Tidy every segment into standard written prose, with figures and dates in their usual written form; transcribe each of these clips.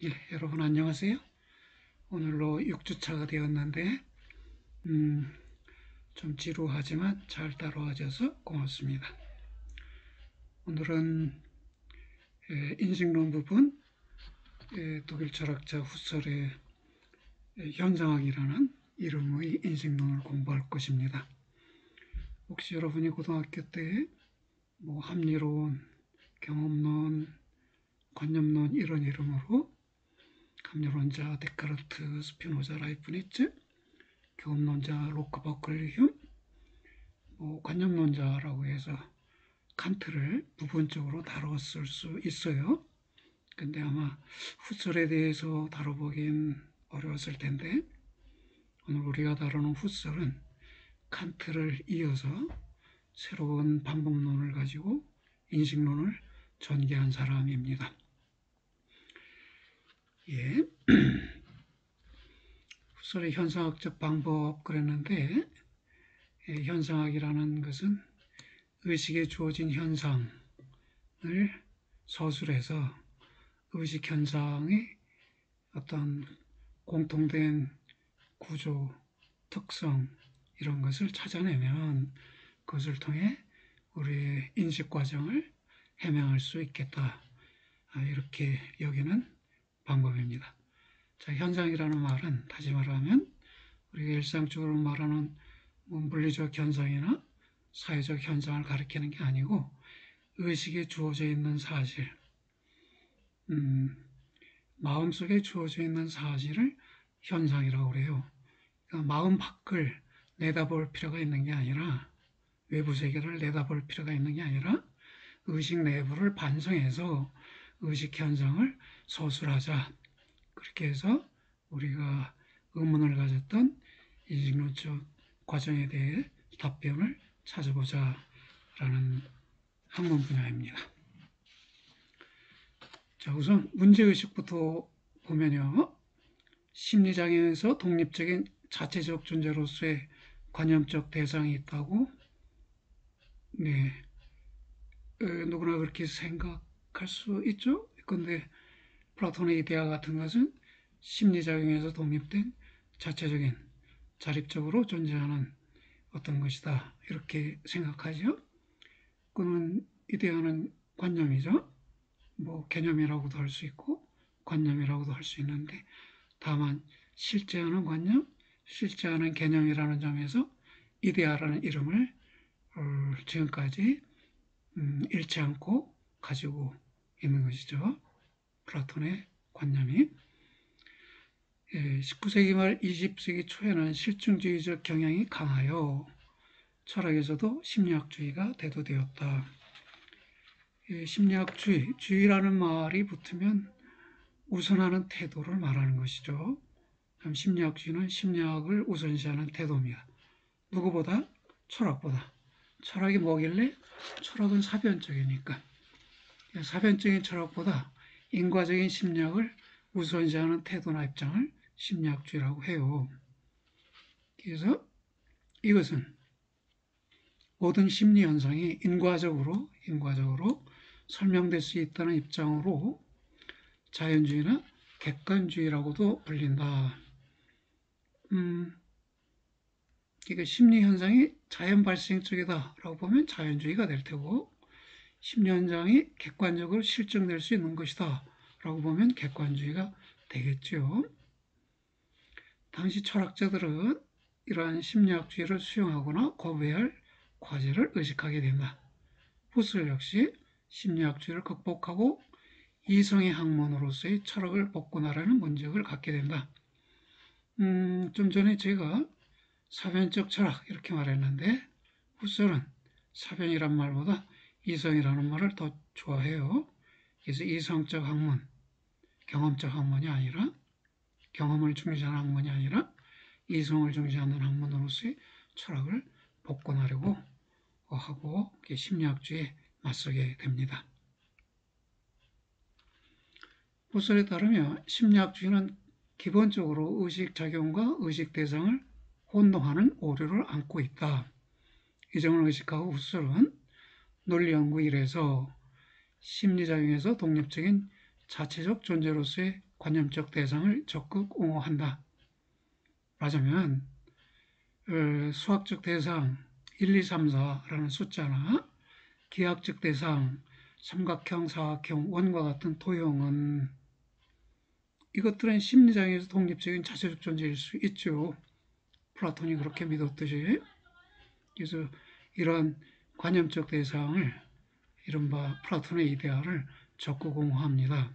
예, 여러분 안녕하세요. 오늘로 6주차가 되었는데 좀 지루하지만 잘 따라와줘서 고맙습니다. 오늘은 인식론 부분, 독일 철학자 후설의 현상학이라는 이름의 인식론을 공부할 것입니다. 혹시 여러분이 고등학교 때 합리론, 경험론, 관념론 이런 이름으로 합리론자 데카르트, 스피노자, 라이프니츠, 경험론자 로크, 버클리, 휴, 관념론자라고 해서 칸트를 부분적으로 다뤘을 수 있어요. 근데 아마 후설에 대해서 다뤄보긴 어려웠을 텐데 오늘 우리가 다루는 후설은 칸트를 이어서 새로운 방법론을 가지고 인식론을 전개한 사람입니다. 예. 후설의 현상학적 방법 그랬는데 현상학이라는 것은 의식에 주어진 현상을 서술해서 의식 현상의 어떤 공통된 구조, 특성 이런 것을 찾아내면 그것을 통해 우리의 인식 과정을 해명할 수 있겠다. 이렇게 여기는 방법입니다. 자, 현상이라는 말은 다시 말하면 우리가 일상적으로 말하는 물리적 현상이나 사회적 현상을 가리키는 게 아니고 의식에 주어져 있는 사실, 마음속에 주어져 있는 사실을 현상이라고 그래요. 그러니까 마음 밖을 내다볼 필요가 있는 게 아니라 외부 세계를 내다볼 필요가 있는 게 아니라 의식 내부를 반성해서 의식 현상을 서술하자. 그렇게 해서 우리가 의문을 가졌던 인식론적 과정에 대해 답변을 찾아보자 라는 학문 분야입니다. 자, 우선 문제의식부터 보면요. 심리장애에서 독립적인 자체적 존재로서의 관념적 대상이 있다고 네, 누구나 그렇게 생각할 수 있죠. 그런데 플라톤의 이데아 같은 것은 심리작용에서 독립된 자체적인 자립적으로 존재하는 어떤 것이다 이렇게 생각하죠. 그는 이데아는 관념이죠. 개념이라고도 할 수 있고 관념이라고도 할 수 있는데 다만 실제하는 관념, 실제하는 개념이라는 점에서 이데아라는 이름을 지금까지 잃지 않고 가지고 있는 것이죠. 플라톤의 관념이 19세기 말 20세기 초에는 실증주의적 경향이 강하여 철학에서도 심리학주의가 대두되었다. 심리학주의, 주의라는 말이 붙으면 우선하는 태도를 말하는 것이죠. 그럼 심리학주의는 심리학을 우선시하는 태도입니다. 누구보다? 철학보다. 철학이 뭐길래? 철학은 사변적이니까. 사변적인 철학보다 인과적인 심리학을 우선시하는 태도나 입장을 심리학주의라고 해요. 그래서 이것은 모든 심리 현상이 인과적으로 설명될 수 있다는 입장으로 자연주의나 객관주의라고도 불린다. 그러니까 심리 현상이 자연 발생적이다라고 보면 자연주의가 될 테고 심리 현상이 객관적으로 실증될 수 있는 것이다 라고 보면 객관주의가 되겠죠. 당시 철학자들은 이러한 심리학주의를 수용하거나 거부해야 할 과제를 의식하게 된다. 후슬 역시 심리학주의를 극복하고 이성의 학문으로서의 철학을 복군하라는 문적을 갖게 된다. 좀 전에 제가 사변적 철학 이렇게 말했는데 후설은 사변이란 말보다 이성이라는 말을 더 좋아해요. 그래서 이성적 학문, 경험적 학문이 아니라 경험을 중시하는 학문이 아니라 이성을 중시하는 학문으로서의 철학을 복권하려고 하고 심리학주의에 맞서게 됩니다. 후설에 따르면 심리학주의는 기본적으로 의식작용과 의식대상을 혼동하는 오류를 안고 있다. 이 점을 의식하고 후설은 논리연구 1에서 심리작용에서 독립적인 자체적 존재로서의 관념적 대상을 적극 옹호한다. 말하자면 수학적 대상 1, 2, 3, 4라는 숫자나 기하학적 대상 삼각형, 사각형, 원과 같은 도형은 이것들은 심리장에서 독립적인 자체적 존재일 수 있죠. 플라톤이 그렇게 믿었듯이. 그래서 이러한 관념적 대상을 이른바 플라톤의 이데아를 적극 옹호합니다.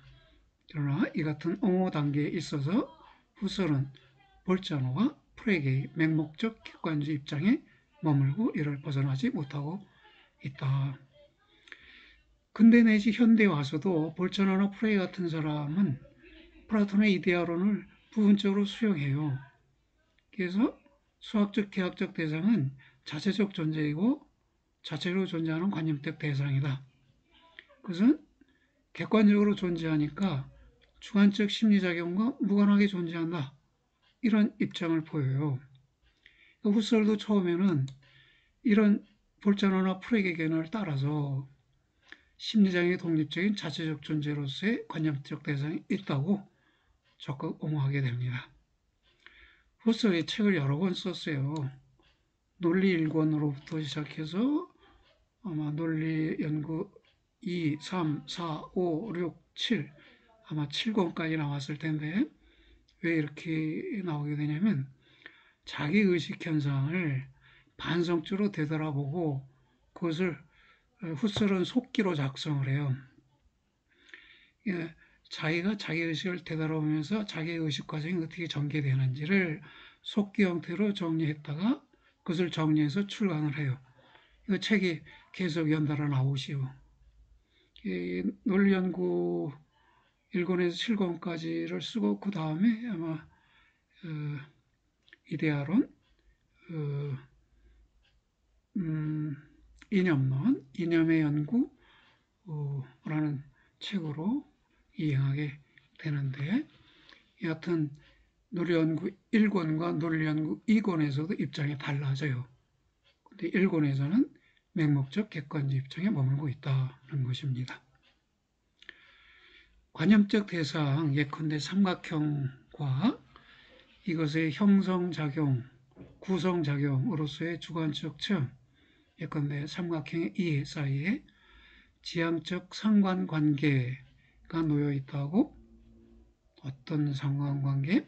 그러나 이 같은 옹호 단계에 있어서 후설은 볼자노와 프레게의 맹목적 객관주의 입장에 머물고 이를 벗어나지 못하고 있다. 근대 내지 현대에 와서도 볼자노나 프레게 같은 사람은 플라톤의 이데아론을 부분적으로 수용해요. 그래서 수학적, 기하학적 대상은 자체적 존재이고 자체로 존재하는 관념적 대상이다. 그것은 객관적으로 존재하니까 주관적 심리작용과 무관하게 존재한다. 이런 입장을 보여요. 후설도 처음에는 이런 볼자노나 프레게 견해를 따라서 심리장의 독립적인 자체적 존재로서의 관념적 대상이 있다고 적극 옹호하게 됩니다. 후설이 책을 여러 권 썼어요. 논리 1권으로부터 시작해서 아마 논리 연구 2, 3, 4, 5, 6, 7 아마 7권까지 나왔을 텐데 왜 이렇게 나오게 되냐면 자기 의식 현상을 반성적으로 되돌아보고 그것을 후설은 속기로 작성을 해요. 자기가 자기 의식을 되돌아보면서 자기 의식 과정이 어떻게 전개되는지를 속기 형태로 정리했다가 그것을 정리해서 출간을 해요. 이 책이 계속 연달아 나오시오. 논리연구 1권에서 7권까지를 쓰고 그 다음에 아마 이데아론, 이념론, 이념의 연구라는 책으로 이행하게 되는데 여하튼 논리연구 1권과 논리연구 2권에서도 입장이 달라져요. 근데 1권에서는 맹목적 객관주의 입장에 머물고 있다는 것입니다. 관념적 대상 예컨대 삼각형과 이것의 형성작용, 구성작용으로서의 주관적 체험 예컨대 삼각형의 이해 사이에 지향적 상관관계가 놓여 있다고 어떤 상관관계?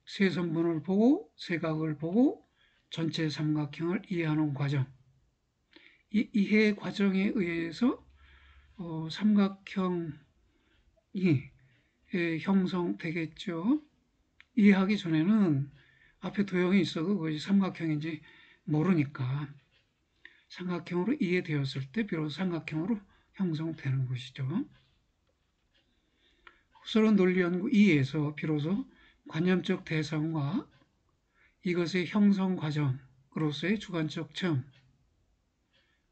세 선분을 보고 세각을 보고 전체 삼각형을 이해하는 과정. 이 이해 과정에 의해서 삼각형이 형성되겠죠. 이해하기 전에는 앞에 도형이 있어도 그것이 삼각형인지 모르니까 삼각형으로 이해되었을 때 비로소 삼각형으로 형성되는 것이죠. 후설은 논리연구 2에서 비로소 관념적 대상과 이것의 형성 과정으로서의 주관적 체험,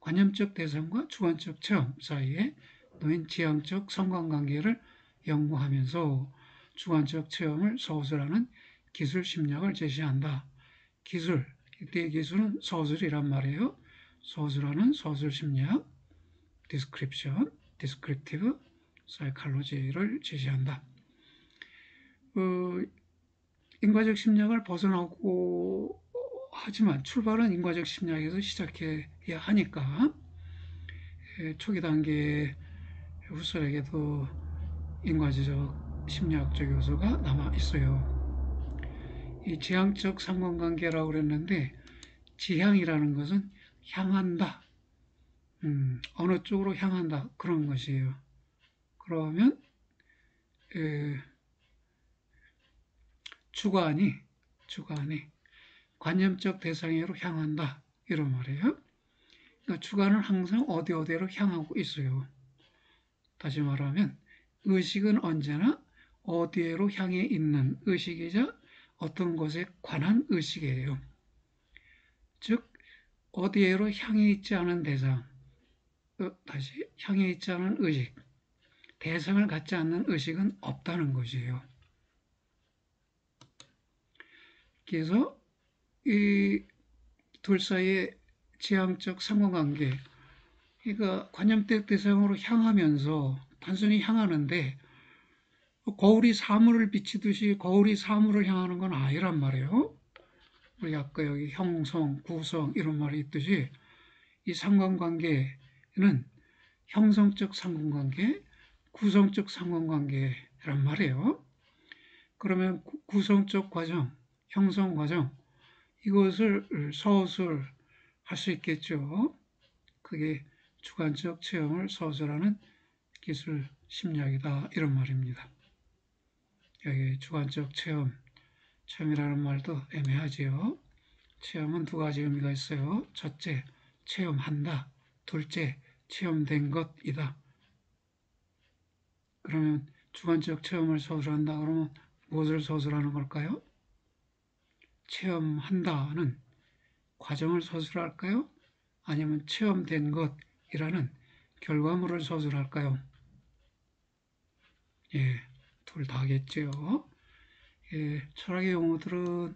관념적 대상과 주관적 체험 사이에 놓인 지향적 상관관계를 연구하면서 주관적 체험을 서술하는 기술 심리학을 제시한다. 기술, 이때의 기술은 서술이란 말이에요. 서술하는 서술 심리학, description, descriptive psychology를 제시한다. 인과적 심리학을 벗어나고 하지만 출발은 인과적 심리학에서 시작해야 하니까 초기 단계에 후설에게도 인과적 심리학적 요소가 남아 있어요. 이 지향적 상관관계라고 그랬는데 지향이라는 것은 향한다. 어느 쪽으로 향한다. 그런 것이에요. 그러면 주관이 관념적 대상으로 향한다. 이런 말이에요. 그러니까 주관은 항상 어디로 향하고 있어요. 다시 말하면 의식은 언제나 어디로 향해 있는 의식이자 어떤 것에 관한 의식이에요. 즉 어디로 향해 있지 않은 대상, 다시 향해 있지 않은 의식, 대상을 갖지 않는 의식은 없다는 것이에요. 그래서 이 둘 사이의 지향적 상관관계, 그러니까 관념적 대상으로 향하면서 단순히 향하는데 거울이 사물을 비치듯이 거울이 사물을 향하는 건 아니란 말이에요. 우리 아까 여기 형성, 구성 이런 말이 있듯이 이 상관관계는 형성적 상관관계, 구성적 상관관계란 말이에요. 그러면 구성적 과정, 형성 과정 이것을 서술할 수 있겠죠. 그게 주관적 체험을 서술하는 기술 심리학이다 이런 말입니다. 여기 주관적 체험이라는 말도 애매하지요. 체험은 두 가지 의미가 있어요. 첫째, 체험한다. 둘째, 체험된 것이다. 그러면 주관적 체험을 서술한다 그러면 무엇을 서술하는 걸까요? 체험한다는 과정을 서술할까요? 아니면 체험된 것이라는 결과물을 서술할까요? 예, 둘 다겠죠. 예, 철학의 용어들은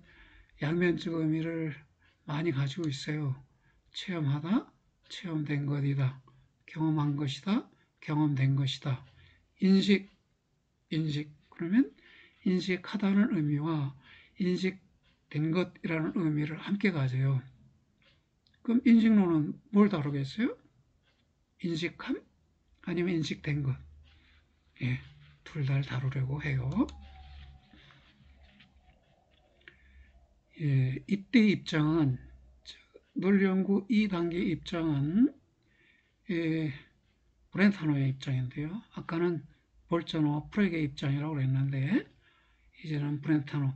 양면적 의미를 많이 가지고 있어요. 체험하다, 체험된 것이다. 경험한 것이다, 경험된 것이다. 인식. 그러면 인식하다는 의미와 인식된 것이라는 의미를 함께 가져요. 그럼 인식론은 뭘 다루겠어요? 인식함? 아니면 인식된 것? 예, 둘 다 다루려고 해요. 예, 이때 입장은 논리연구 2단계 입장은 예, 브렌타노의 입장인데요. 아까는 볼자노와 프렉의 입장이라고 그랬는데 이제는 브렌타노.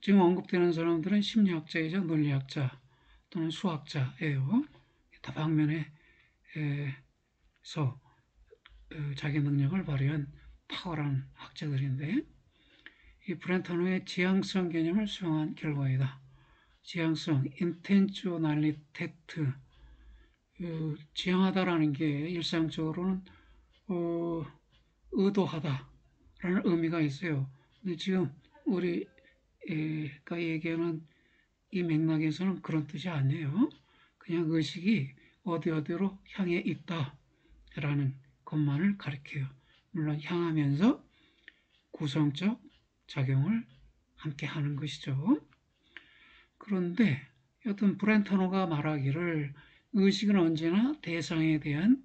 지금 언급되는 사람들은 심리학자이자 논리학자 또는 수학자예요. 다방면에서 자기 능력을 발휘한 탁월한 학자들인데 이 브렌타노의 지향성 개념을 수용한 결과이다. 지향성, intentionalitet, 지향하다라는 게 일상적으로는 의도하다라는 의미가 있어요. 근데 지금 우리가 얘기하는 이 맥락에서는 그런 뜻이 아니에요. 그냥 의식이 어디로 향해 있다라는 것만을 가리켜요. 물론 향하면서 구성적 작용을 함께 하는 것이죠. 그런데 여튼 브렌타노가 말하기를 의식은 언제나 대상에 대한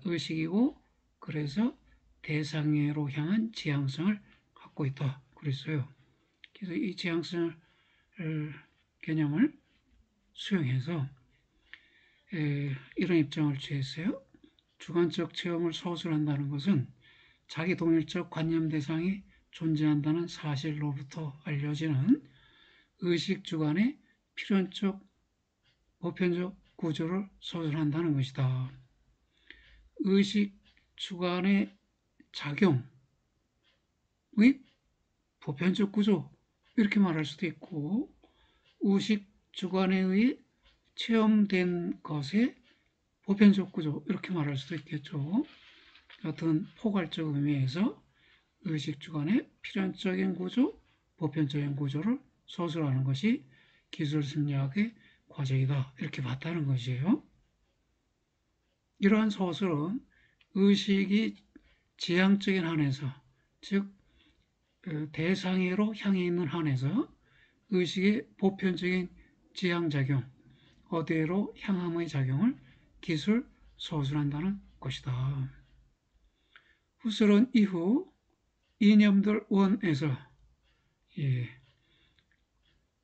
의식이고 그래서 대상으로 향한 지향성을 갖고 있다 그랬어요. 그래서 이 지향성 개념을 수용해서 이런 입장을 취했어요. 주관적 체험을 서술한다는 것은 자기 동일적 관념 대상이 존재한다는 사실로부터 알려지는 의식 주관의 필연적 보편적 구조를 서술한다는 것이다. 의식 주관의 작용의 보편적 구조 이렇게 말할 수도 있고 의식 주관에 의해 체험된 것의 보편적 구조 이렇게 말할 수도 있겠죠. 어떤 포괄적 의미에서 의식 주관의 필연적인 구조, 보편적인 구조를 서술하는 것이 기술 심리학의 과제이다 이렇게 봤다는 것이에요. 이러한 서술은 의식이 지향적인 한에서 즉 대상으로 향해 있는 한에서 의식의 보편적인 지향작용, 어디로 향함의 작용을 기술 서술한다는 것이다. 후설은 이후 이념들 원에서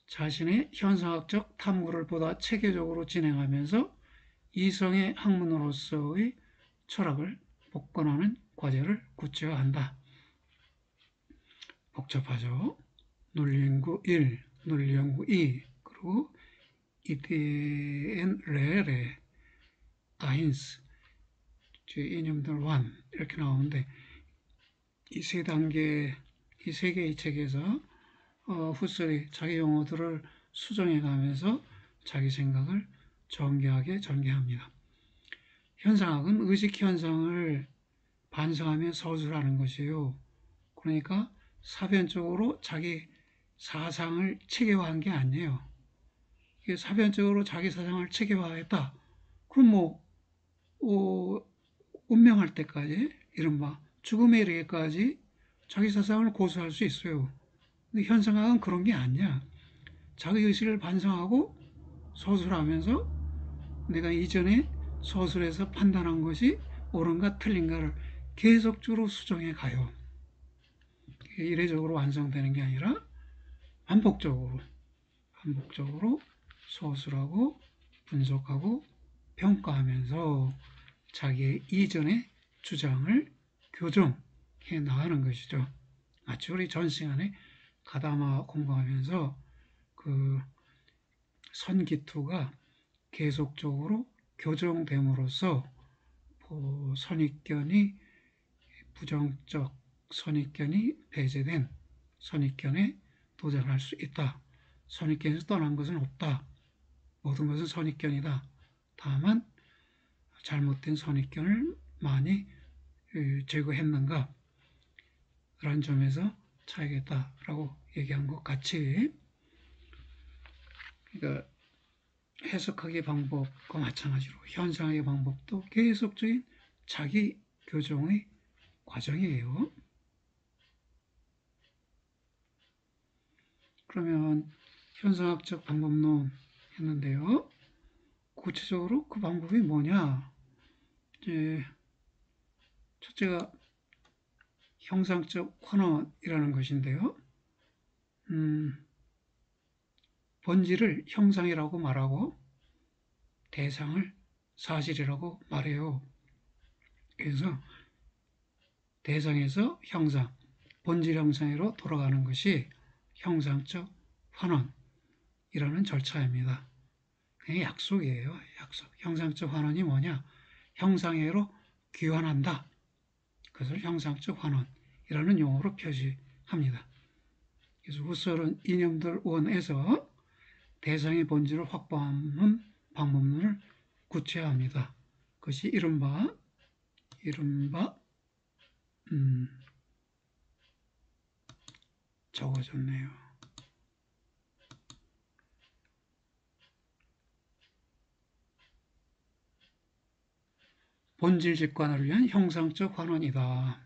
자신의 현상학적 탐구를 보다 체계적으로 진행하면서 이성의 학문으로서의 철학을 복권하는 과제를 구체화한다. 복잡하죠. 논리연구 1, 논리연구 2, 그리고 이데엔 레레, 아인스, 이념들 1 이렇게 나오는데 이 세 단계, 이 세 개의 책에서 후설이 자기 용어들을 수정해 가면서 자기 생각을 정교하게 전개합니다. 현상학은 의식 현상을 반성하며 서술하는 것이에요. 그러니까 사변적으로 자기 사상을 체계화한 게 아니에요. 이게 사변적으로 자기 사상을 체계화했다. 그럼 운명할 때까지 이른바 죽음에 이르기까지 자기 사상을 고수할 수 있어요. 근데 현상학은 그런 게 아니야. 자기 의식을 반성하고 서술하면서 내가 이전에 서술에서 판단한 것이 옳은가 틀린가를 계속적으로 수정해 가요. 이례적으로 완성되는 게 아니라 반복적으로 서술하고 분석하고 평가하면서 자기의 이전의 주장을 교정해 나가는 것이죠. 마치 우리 전 시간에 가다마 공부하면서 그 선기투가 계속적으로 교정됨으로써 선입견이 부정적 선입견이 배제된 선입견에 도전할 수 있다. 선입견에서 떠난 것은 없다. 모든 것은 선입견이다. 다만 잘못된 선입견을 많이 제거했는가 라는 점에서 차이가 있다라고 얘기한 것 같이, 그러니까 해석학의 방법과 마찬가지로 현상의 방법도 계속적인 자기 교정의 과정이에요. 그러면 현상학적 방법론 했는데요. 구체적으로 그 방법이 뭐냐? 이제 첫째가 형상적 환원이라는 것인데요. 본질을 형상이라고 말하고 대상을 사실이라고 말해요. 그래서 대상에서 형상, 본질 형상으로 돌아가는 것이 형상적 환원이라는 절차입니다. 그게 약속이에요. 약속. 형상적 환원이 뭐냐? 형상애로 귀환한다. 그것을 형상적 환원이라는 용어로 표시합니다. 그래서 후설은 이념들 원에서 대상의 본질을 확보하는 방법론을 구체화합니다. 그것이 이른바 적어졌네요. 본질 직관을 위한 형상적 환원이다.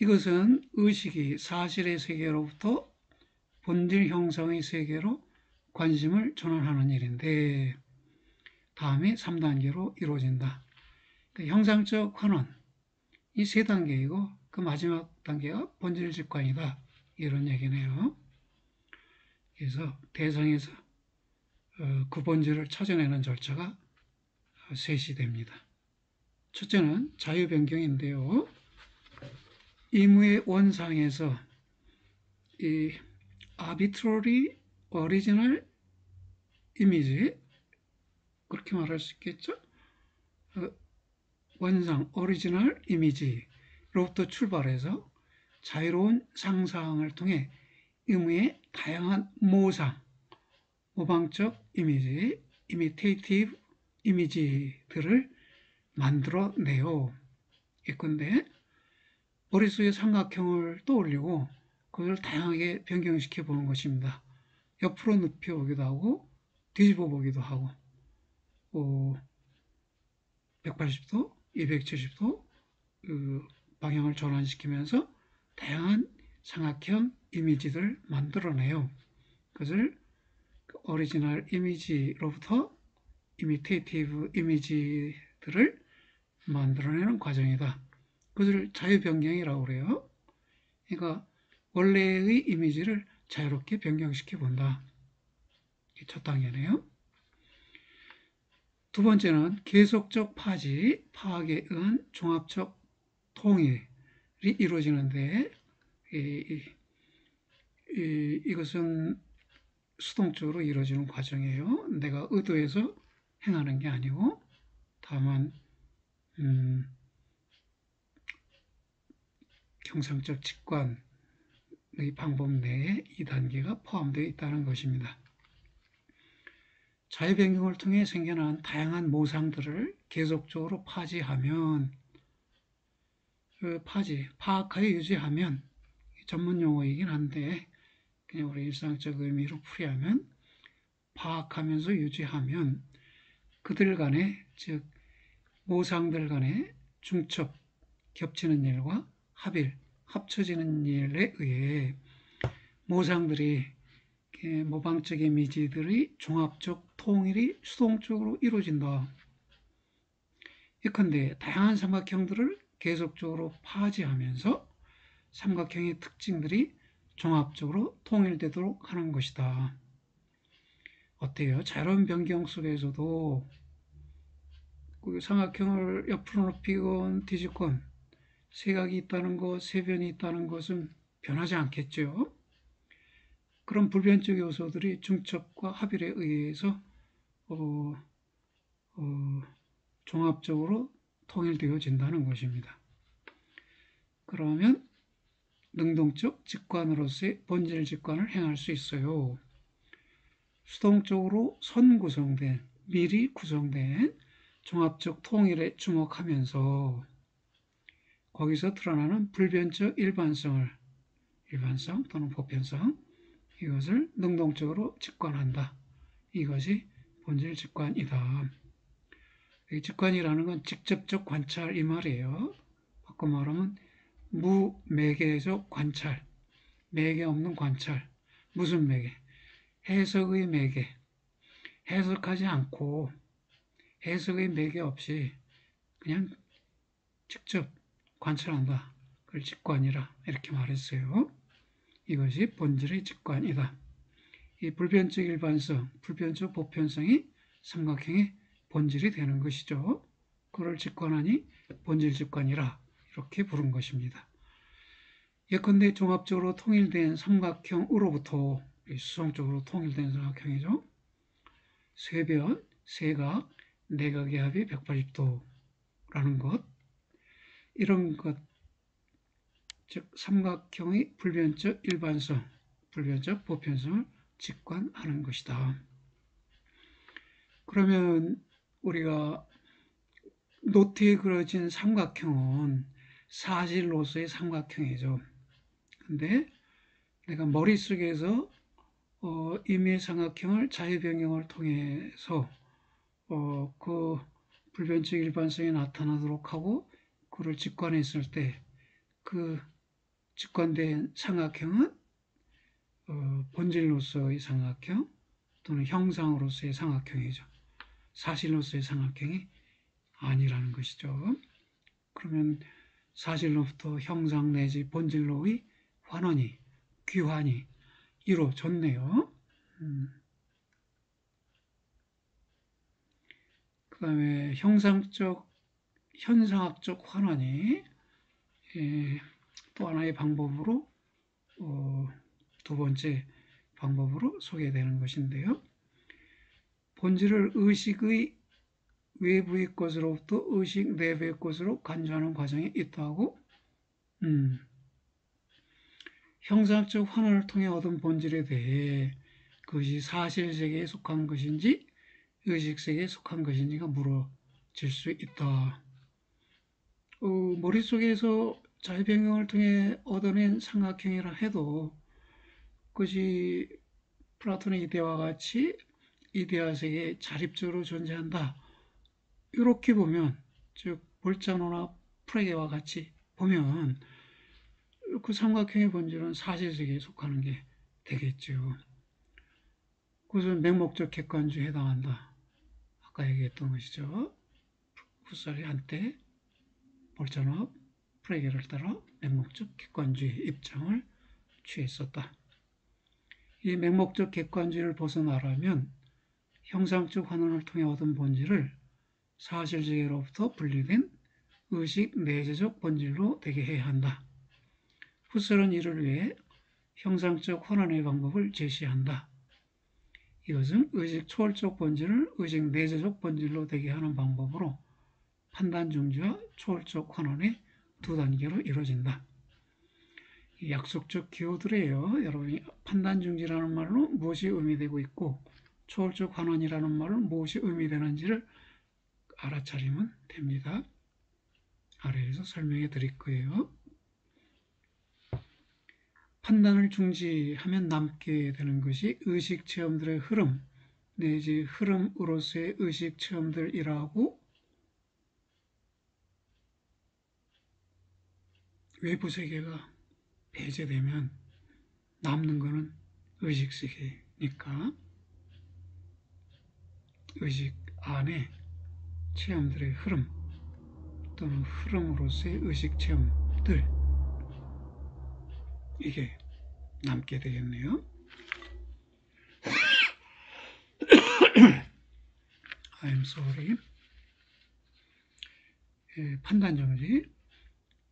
이것은 의식이 사실의 세계로부터 본질 형성의 세계로 관심을 전환하는 일인데 다음에 3단계로 이루어진다. 그 형상적 환원, 이 3단계이고 그 마지막 단계가 본질 직관이다. 이런 얘기네요. 그래서 대상에서 그 본질을 찾아내는 절차가 셋이 됩니다. 첫째는 자유변경인데요. 임의의 원상에서 이 arbitrary original image, 그렇게 말할 수 있겠죠? 원상 오리지널 이미지로부터 출발해서 자유로운 상상을 통해 임의의 다양한 모상, 모방적 이미지, imitative 이미지들을 만들어내요. 예컨대 머릿속에 삼각형을 떠올리고 그걸 다양하게 변경시켜 보는 것입니다. 옆으로 눕혀 보기도 하고 뒤집어 보기도 하고 180도, 270도 방향을 전환시키면서 다양한 삼각형 이미지들을 만들어내요. 그것을 오리지널 이미지로부터 이미테이티브 이미지들을 만들어내는 과정이다. 그것을 자유변경이라고 그래요. 그러니까 원래의 이미지를 자유롭게 변경시켜 본다. 이게 첫 단계네요. 두 번째는 계속적 파지, 파악에 의한 종합적 통일이 이루어지는데 이것은 수동적으로 이루어지는 과정이에요. 내가 의도해서 행하는 게 아니고 다만 형상적 직관의 방법 내에 이 단계가 포함되어 있다는 것입니다. 자유변경을 통해 생겨난 다양한 모상들을 계속적으로 파지하면 그 파악하여 유지하면 전문 용어이긴 한데 그냥 우리 일상적 의미로 풀이하면 파악하면서 유지하면 그들 간에 즉 모상들 간에 중첩, 겹치는 일과 합일, 합쳐지는 일에 의해 모상들이 모방적인 미지들의 종합적 통일이 수동적으로 이루어진다. 예컨대 다양한 삼각형들을 계속적으로 파지하면서 삼각형의 특징들이 종합적으로 통일되도록 하는 것이다. 어때요? 자연 변경 속에서도 그 삼각형을 옆으로 높이건 뒤집건 세각이 있다는 것, 세변이 있다는 것은 변하지 않겠죠. 그런 불변적 요소들이 중첩과 합일에 의해서 종합적으로 통일되어진다는 것입니다. 그러면 능동적 직관으로서의 본질 직관을 행할 수 있어요. 수동적으로 선구성된, 미리 구성된 종합적 통일에 주목하면서 거기서 드러나는 불변적 일반성 또는 보편성, 이것을 능동적으로 직관한다. 이것이 본질 직관이다. 이 직관이라는 건 직접적 관찰 이 말이에요. 바꿔 말하면 무매개적 관찰, 매개 없는 관찰. 무슨 매개? 해석의 매개. 해석하지 않고 해석의 매개 없이 그냥 직접 관찰한다. 그걸 직관이라 이렇게 말했어요. 이것이 본질의 직관이다. 이 불변적 일반성, 불변적 보편성이 삼각형의 본질이 되는 것이죠. 그걸 직관하니 본질 직관이라 이렇게 부른 것입니다. 예컨대 종합적으로 통일된 삼각형으로부터 수성적으로 통일된 삼각형이죠. 쇠변, 세각, 내각의 합이 180도라는 것, 이런 것, 즉 삼각형의 불변적 일반성, 불변적 보편성을 직관하는 것이다. 그러면 우리가 노트에 그려진 삼각형은 사실로서의 삼각형이죠. 근데 내가 머릿속에서 임의 삼각형을 자유변경을 통해서 그 불변적 일반성이 나타나도록 하고 그를 직관했을 때 그 직관된 삼각형은 본질로서의 삼각형 또는 형상으로서의 삼각형이죠. 사실로서의 삼각형이 아니라는 것이죠. 그러면 사실로부터 형상 내지 본질로의 환원이, 귀환이 이루어졌네요. 그 다음에 현상학적 환원이 또 하나의 방법으로 두 번째 방법으로 소개되는 것인데요. 본질을 의식의 외부의 것으로부터 의식 내부의 것으로 간주하는 과정이 있다고 형상적 환원을 통해 얻은 본질에 대해 그것이 사실세계에 속한 것인지 의식세계에 속한 것인지가 물어질 수 있다. 머릿속에서 자유변경을 통해 얻어낸 삼각형이라 해도 그것이 플라톤의 이데아와 같이 이데아 세계에 자립적으로 존재한다. 이렇게 보면, 즉 볼자노나 프레게와 같이 보면 그 삼각형의 본질은 사실세계에 속하는 게 되겠죠. 그것은 맹목적 객관주의에 해당한다. 아까 얘기했던 것이죠. 후살이 한때 볼자노와 프레게를 따라 맹목적 객관주의 입장을 취했었다. 이 맹목적 객관주의를 벗어나려면 형상적 환원을 통해 얻은 본질을 사실세계로부터 분리된 의식 내재적 본질로 되게 해야 한다. 후설은 이를 위해 형상적 환원의 방법을 제시한다. 이것은 의식 초월적 본질을 의식 내재적 본질로 되게 하는 방법으로 판단 중지와 초월적 환원의 두 단계로 이루어진다. 약속적 기호들이에요. 여러분이 판단 중지라는 말로 무엇이 의미되고 있고 초월적 환원이라는 말로 무엇이 의미되는지를 알아차리면 됩니다. 아래에서 설명해 드릴 거예요. 판단을 중지하면 남게 되는 것이 의식 체험들의 흐름 내지 흐름으로서의 의식 체험들이라고 외부 세계가 배제되면 남는 거는 의식 세계니까 의식 안에 체험들의 흐름 또는 흐름으로서의 의식 체험들 이게 남게 되겠네요. I'm sorry. 판단 정지.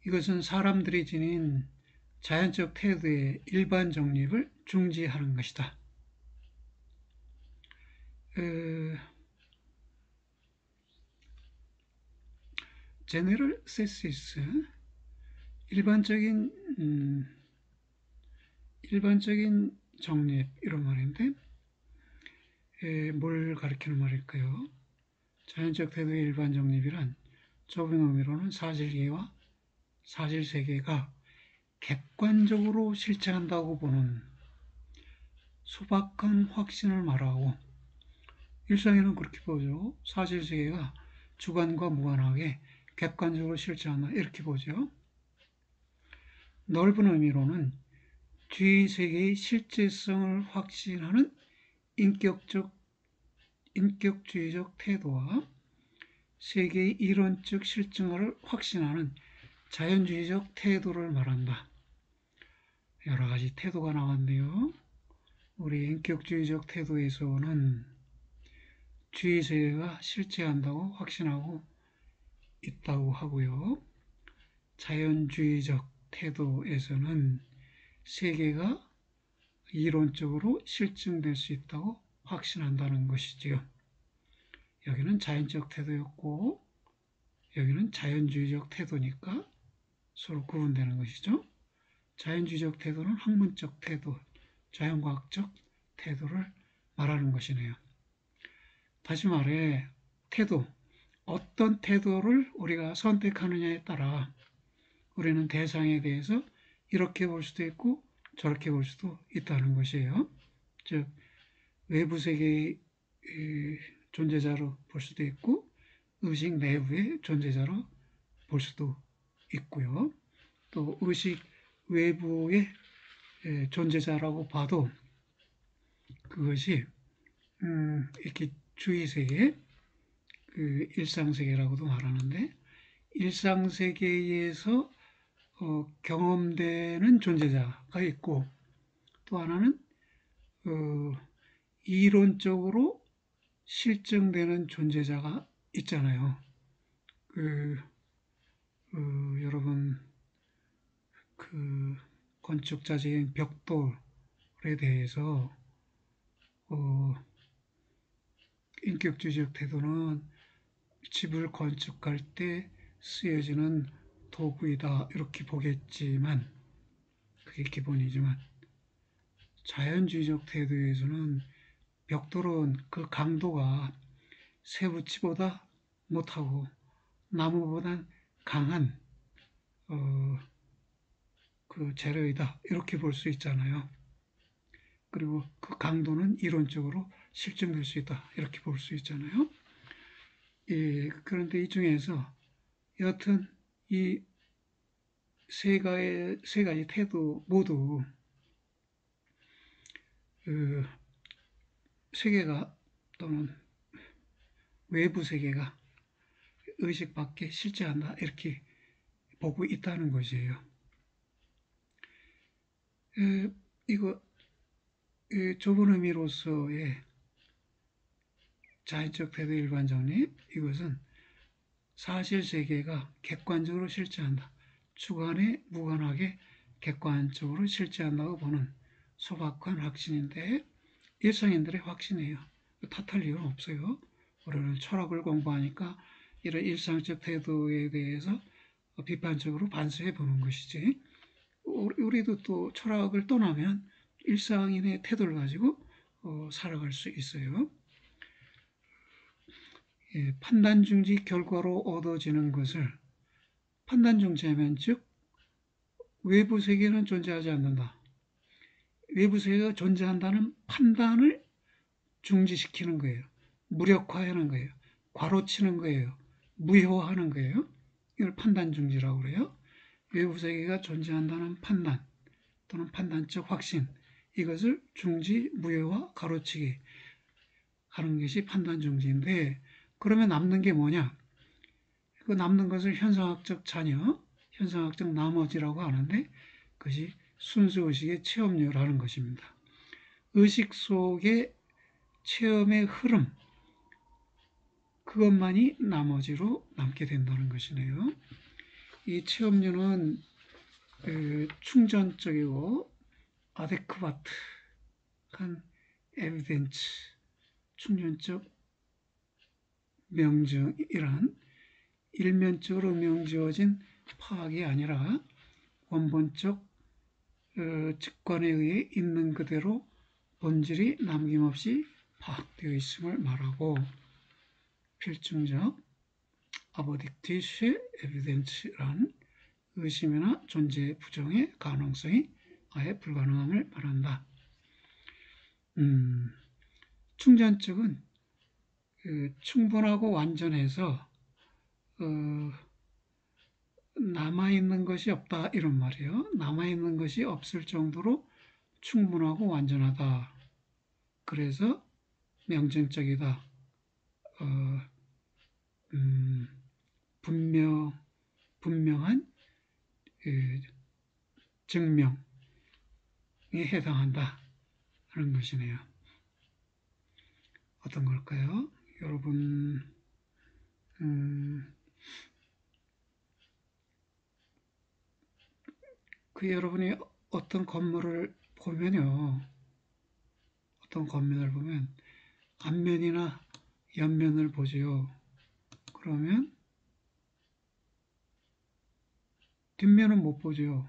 이것은 사람들이 지닌 자연적 태도의 일반 정립을 중지하는 것이다. 제네럴 세시스 일반적인 정립 이런 말인데 뭘 가리키는 말일까요? 자연적 태도의 일반 정립이란 좁은 의미로는 사실계와 사실세계가 객관적으로 실체한다고 보는 소박한 확신을 말하고 일상에는 그렇게 보죠. 사실세계가 주관과 무관하게 객관적으로 실체한다 이렇게 보죠. 넓은 의미로는 주의 세계의 실제성을 확신하는 인격주의적 태도와 세계의 이론적 실증을 확신하는 자연주의적 태도를 말한다. 여러 가지 태도가 나왔네요. 우리 인격주의적 태도에서는 주의 세계가 실체한다고 확신하고 있다고 하고요. 자연주의적 태도에서는 세계가 이론적으로 실증될 수 있다고 확신한다는 것이지요. 여기는 자연적 태도였고 여기는 자연주의적 태도니까 서로 구분되는 것이죠. 자연주의적 태도는 학문적 태도, 자연과학적 태도를 말하는 것이네요. 다시 말해 태도, 어떤 태도를 우리가 선택하느냐에 따라 우리는 대상에 대해서 이렇게 볼 수도 있고 저렇게 볼 수도 있다는 것이에요. 즉 외부 세계의 존재자로 볼 수도 있고 의식 내부의 존재자로 볼 수도 있고요. 또 의식 외부의 존재자라고 봐도 그것이 이렇게 주의세계, 그 일상세계라고도 말하는데 일상세계에서 경험되는 존재자가 있고 또 하나는 이론적으로 실증되는 존재자가 있잖아요. 여러분 그 건축자재인 벽돌에 대해서 인격주의적 태도는 집을 건축할 때 쓰여지는 도구이다 이렇게 보겠지만 그게 기본이지만 자연주의적 태도에서는 벽돌은 그 강도가 쇠붙이보다 못하고 나무보다 강한 그 재료이다 이렇게 볼 수 있잖아요. 그리고 그 강도는 이론적으로 실증될 수 있다 이렇게 볼 수 있잖아요. 그런데 이 중에서 여하튼 이 세 가지 태도 모두 세계가 또는 외부 세계가 의식 밖에 실제한다 이렇게 보고 있다는 것이에요. 이거 좁은 의미로서의 자연적 태도 일반 정립 이것은 사실세계가 객관적으로 실체한다. 주관에 무관하게 객관적으로 실체한다고 보는 소박한 확신인데 일상인들의 확신이에요. 탓할 이유는 없어요. 우리는 철학을 공부하니까 이런 일상적 태도에 대해서 비판적으로 반성해 보는 것이지. 우리도 또 철학을 떠나면 일상인의 태도를 가지고 살아갈 수 있어요. 판단 중지 결과로 얻어지는 것을 판단 중지하면 즉 외부 세계는 존재하지 않는다. 외부 세계가 존재한다는 판단을 중지시키는 거예요. 무력화하는 거예요. 과로치는 거예요. 무효화하는 거예요. 이걸 판단 중지라고 그래요. 외부 세계가 존재한다는 판단 또는 판단적 확신, 이것을 중지, 무효화, 가로치기 하는 것이 판단 중지인데, 그러면 남는 게 뭐냐? 그 남는 것을 현상학적 자녀, 현상학적 나머지라고 하는데, 그것이 순수의식의 체험료라는 것입니다. 의식 속의 체험의 흐름, 그것만이 나머지로 남게 된다는 것이네요. 이 체험료는 충전적이고 아데크바트한 에비덴츠, 충전적 명증이란 일면적으로 명지어진 파악이 아니라 원본적 직관에 의해 있는 그대로 본질이 남김없이 파악되어 있음을 말하고, 필증적 아버딕티슈 에비덴츠란 의심이나 존재 부정의 가능성이 아예 불가능함을 말한다. 충전적은 충분하고 완전해서 남아있는 것이 없다, 이런 말이에요. 남아있는 것이 없을 정도로 충분하고 완전하다. 그래서 명증적이다. 분명한 증명에 해당한다 하는 것이네요. 어떤 걸까요? 여러분, 여러분이 어떤 건물을 보면요, 어떤 건물을 보면 앞면이나 옆면을 보지요. 그러면 뒷면은 못 보죠.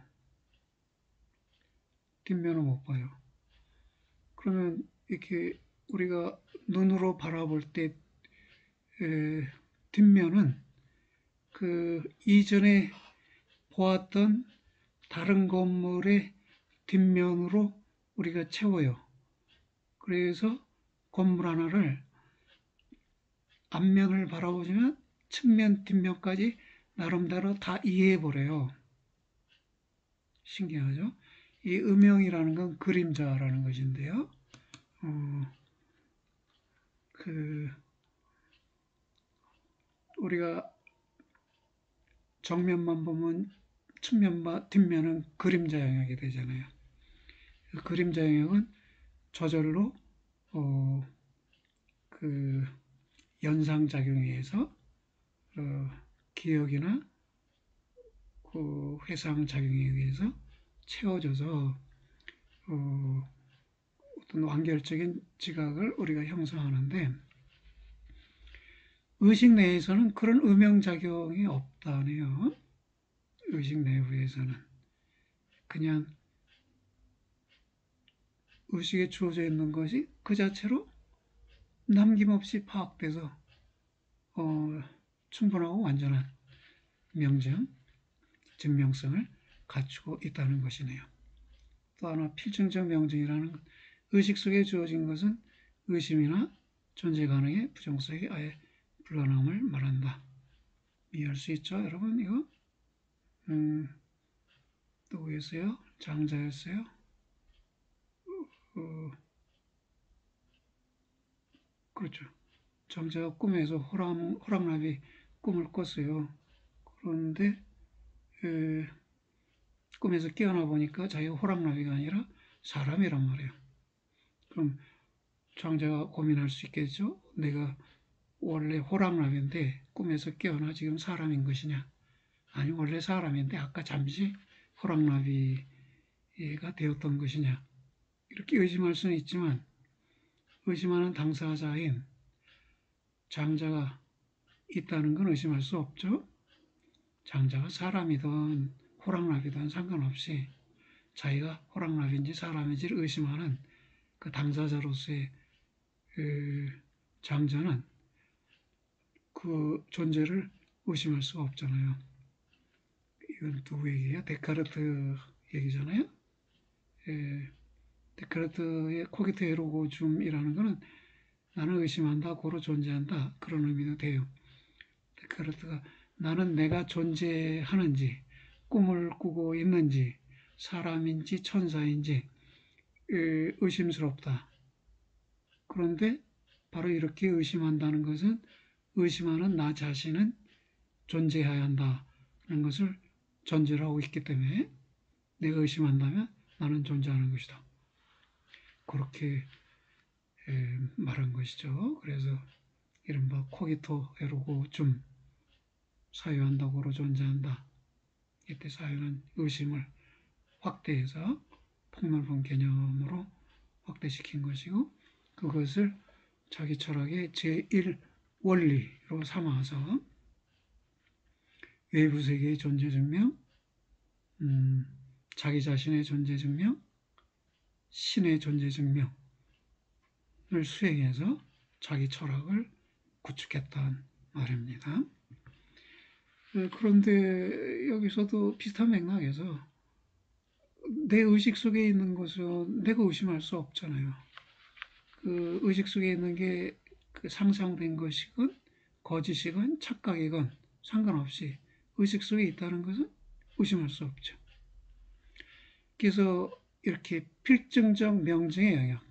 뒷면은 못 봐요. 그러면 이렇게 우리가 눈으로 바라볼 때 뒷면은 그 이전에 보았던 다른 건물의 뒷면으로 우리가 채워요. 그래서 건물 하나를 앞면을 바라보지만 측면, 뒷면까지 나름대로 다 이해해 보래요. 신기하죠? 이 음영이라는 건 그림자라는 것인데요. 우리가 정면만 보면 측면과 뒷면은 그림자 영역이 되잖아요. 그 그림자 영역은 저절로 그 연상작용에 의해서 기억이나 그 회상작용에 의해서 채워져서 어떤 완결적인 지각을 우리가 형성하는데, 의식 내에서는 그런 음영작용이 없다네요. 의식 내부에서는 그냥 의식에 주어져 있는 것이 그 자체로 남김없이 파악돼서 충분하고 완전한 명증, 증명성을 갖추고 있다는 것이네요. 또 하나 필증적 명증이라는 것, 의식 속에 주어진 것은 의심이나 존재 가능의 부정성이 아예 불가능함을 말한다. 이해할 수 있죠, 여러분? 이거 누구였어요? 장자였어요? 그렇죠. 장자가 꿈에서 호랑나비 꿈을 꿨어요. 그런데 꿈에서 깨어나 보니까 자기가 호랑나비가 아니라 사람이란 말이에요. 그럼 장자가 고민할 수 있겠죠? 내가 원래 호랑나비인데 꿈에서 깨어나 지금 사람인 것이냐? 아니, 원래 사람인데 아까 잠시 호랑나비가 되었던 것이냐? 이렇게 의심할 수는 있지만, 의심하는 당사자인 장자가 있다는 건 의심할 수 없죠. 장자가 사람이든 호랑나비든 상관없이 자기가 호랑나비인지 사람인지를 의심하는 그 당사자로서의 장자는 그 존재를 의심할 수가 없잖아요. 이건 누구 얘기예요? 데카르트 얘기잖아요. 데카르트의 코기트 에르고 줌이라는 것은 나는 의심한다, 고로 존재한다, 그런 의미도 돼요. 데카르트가 나는 내가 존재하는지 꿈을 꾸고 있는지 사람인지 천사인지 의심스럽다. 그런데 바로 이렇게 의심한다는 것은 의심하는 나 자신은 존재해야 한다는 것을 전제로 하고 있기 때문에 내가 의심한다면 나는 존재하는 것이다. 그렇게 말한 것이죠. 그래서 이른바 코기토 에르고 줌, 사유한다고로 존재한다. 이때 사유는 의심을 확대해서 폭넓은 개념으로 확대시킨 것이고 그것을 자기 철학의 제1원리로 삼아서 외부 세계의 존재 증명, 자기 자신의 존재 증명, 신의 존재 증명을 수행해서 자기 철학을 구축했단 말입니다. 그런데 여기서도 비슷한 맥락에서 내 의식 속에 있는 것은 내가 의심할 수 없잖아요. 그 의식 속에 있는 게 그 상상된 것이건 거짓이건 착각이건 상관없이 의식 속에 있다는 것은 의심할 수 없죠. 그래서 이렇게 필증적 명증의 영역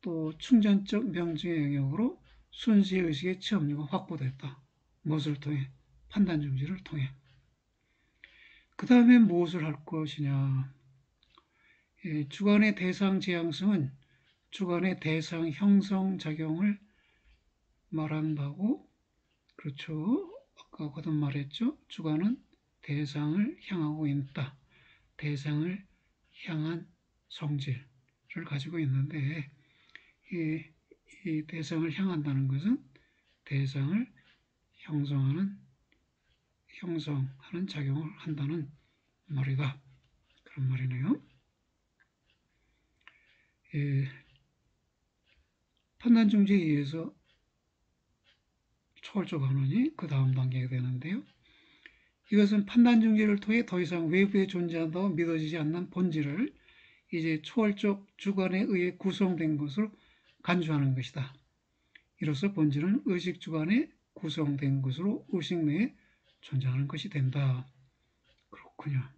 또 충전적 명증의 영역으로 순수의식의 체험료가 확보됐다. 무엇을 통해? 판단 중지를 통해. 그 다음에 무엇을 할 것이냐. 주관의 대상 지향성은 주관의 대상 형성 작용을 말한다고. 그렇죠. 아까 거듭 말했죠. 주관은 대상을 향하고 있다. 대상을 향한 성질을 가지고 있는데 이 대상을 향한다는 것은 대상을 형성하는 작용을 한다는 말이다. 그런 말이네요. 판단 중지에 의해서 초월적 환원이 그 다음 단계가 되는데요. 이것은 판단 중지를 통해 더 이상 외부에 존재한다고 믿어지지 않는 본질을 이제 초월적 주관에 의해 구성된 것으로 간주하는 것이다. 이로써 본질은 의식 주관에 구성된 것으로 의식 내에 존재하는 것이 된다. 그렇군요.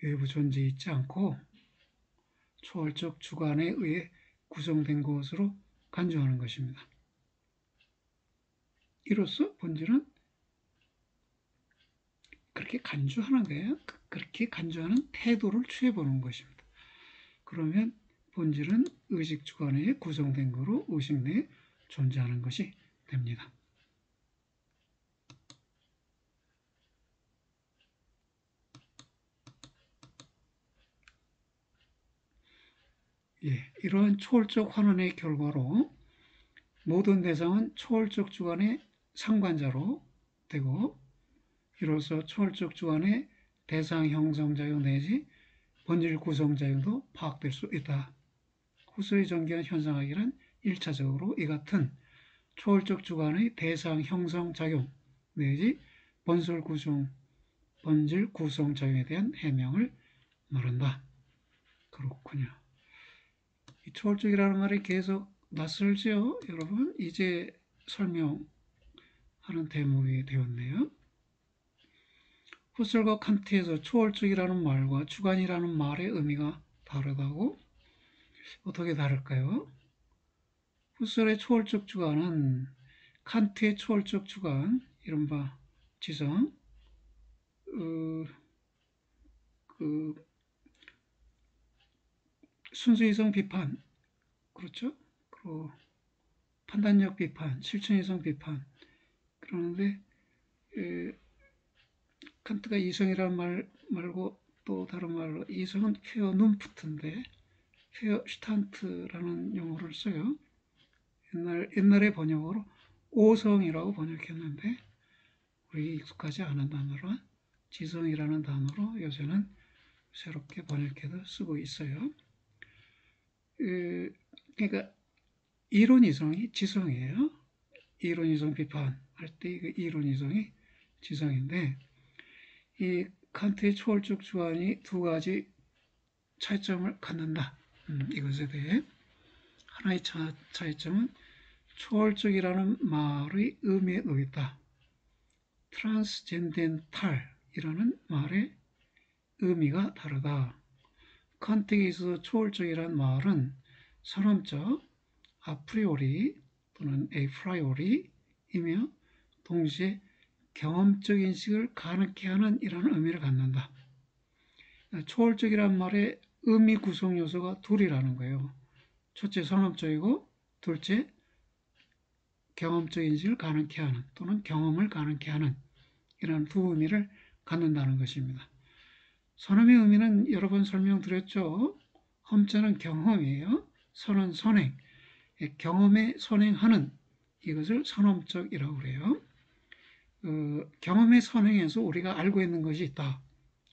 외부 존재 있지 않고 초월적 주관에 의해 구성된 것으로 간주하는 것입니다. 이로써 본질은 그렇게 간주하는 거예요. 그렇게 간주하는 태도를 취해보는 것입니다. 그러면 본질은 의식 주관에 구성된 것으로 의식 내에 존재하는 것이 됩니다. 이러한 초월적 환원의 결과로 모든 대상은 초월적 주관의 상관자로 되고 이로써 초월적 주관의 대상 형성작용 내지 본질 구성작용도 파악될 수 있다. 후서의 전개한 현상학이란 1차적으로 이 같은 초월적 주관의 대상 형성작용 내지 본질 구성작용에 대한 해명을 말한다. 그렇군요. 이 초월적이라는 말이 계속 낯설죠, 여러분? 이제 설명하는 대목이 되었네요. 후설과 칸트에서 초월적이라는 말과 주관이라는 말의 의미가 다르다고? 어떻게 다를까요? 후설의 초월적 주관은 칸트의 초월적 주관, 이른바 지성, 순수이성 비판, 그렇죠? 그리고 판단력 비판, 실천이성 비판. 그러는데 칸트가 이성이라는 말 말고 또 다른 말로 이성은 퀘어 눈프트인데 퀘어 슈탄트라는 용어를 써요. 옛날에 번역으로 오성이라고 번역했는데 우리 익숙하지 않은 단어로 지성이라는 단어로 요새는 새롭게 번역해서 쓰고 있어요. 그러니까 이론이성이 지성이에요. 이론이성 비판할 때 그 이론이성이 지성인데 이 칸트의 초월적 주관이 두 가지 차이점을 갖는다. 이것에 대해 하나의 차이점은 초월적이라는 말의 의미에 놓였다. 트랜스젠덴탈 이라는 말의 의미가 다르다. 칸트에 있어서 초월적이란 말은 선언적, 아프리오리 또는 에프라이오리이며 동시에 경험적 인식을 가능케 하는 이라는 의미를 갖는다. 초월적이란 말의 의미 구성 요소가 둘이라는 거예요. 첫째 선언적이고 둘째 경험적 인식을 가능케 하는 또는 경험을 가능케 하는 이런 두 의미를 갖는다는 것입니다. 선언의 의미는 여러 번 설명드렸죠. 험자는 경험이에요. 선은 선행, 경험에 선행하는 이것을 선험적이라고 그래요. 경험의 선행에서 우리가 알고 있는 것이 있다.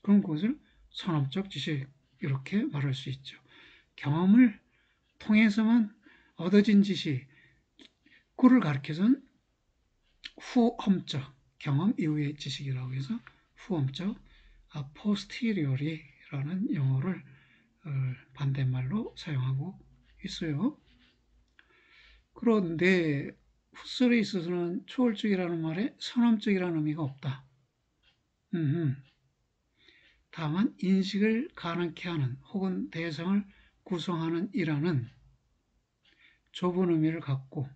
그럼 그것을 선험적 지식 이렇게 말할 수 있죠. 경험을 통해서만 얻어진 지식, 그를 가리켜서는 후험적, 경험 이후의 지식이라고 해서 후험적, posteriori라는 용어를 반대말로 사용하고 있어요. 그런데 후설에 있어서는 초월적이라는 말에 선험적이라는 의미가 없다. 다만 인식을 가능케 하는 혹은 대상을 구성하는 이라는 좁은 의미를 갖고,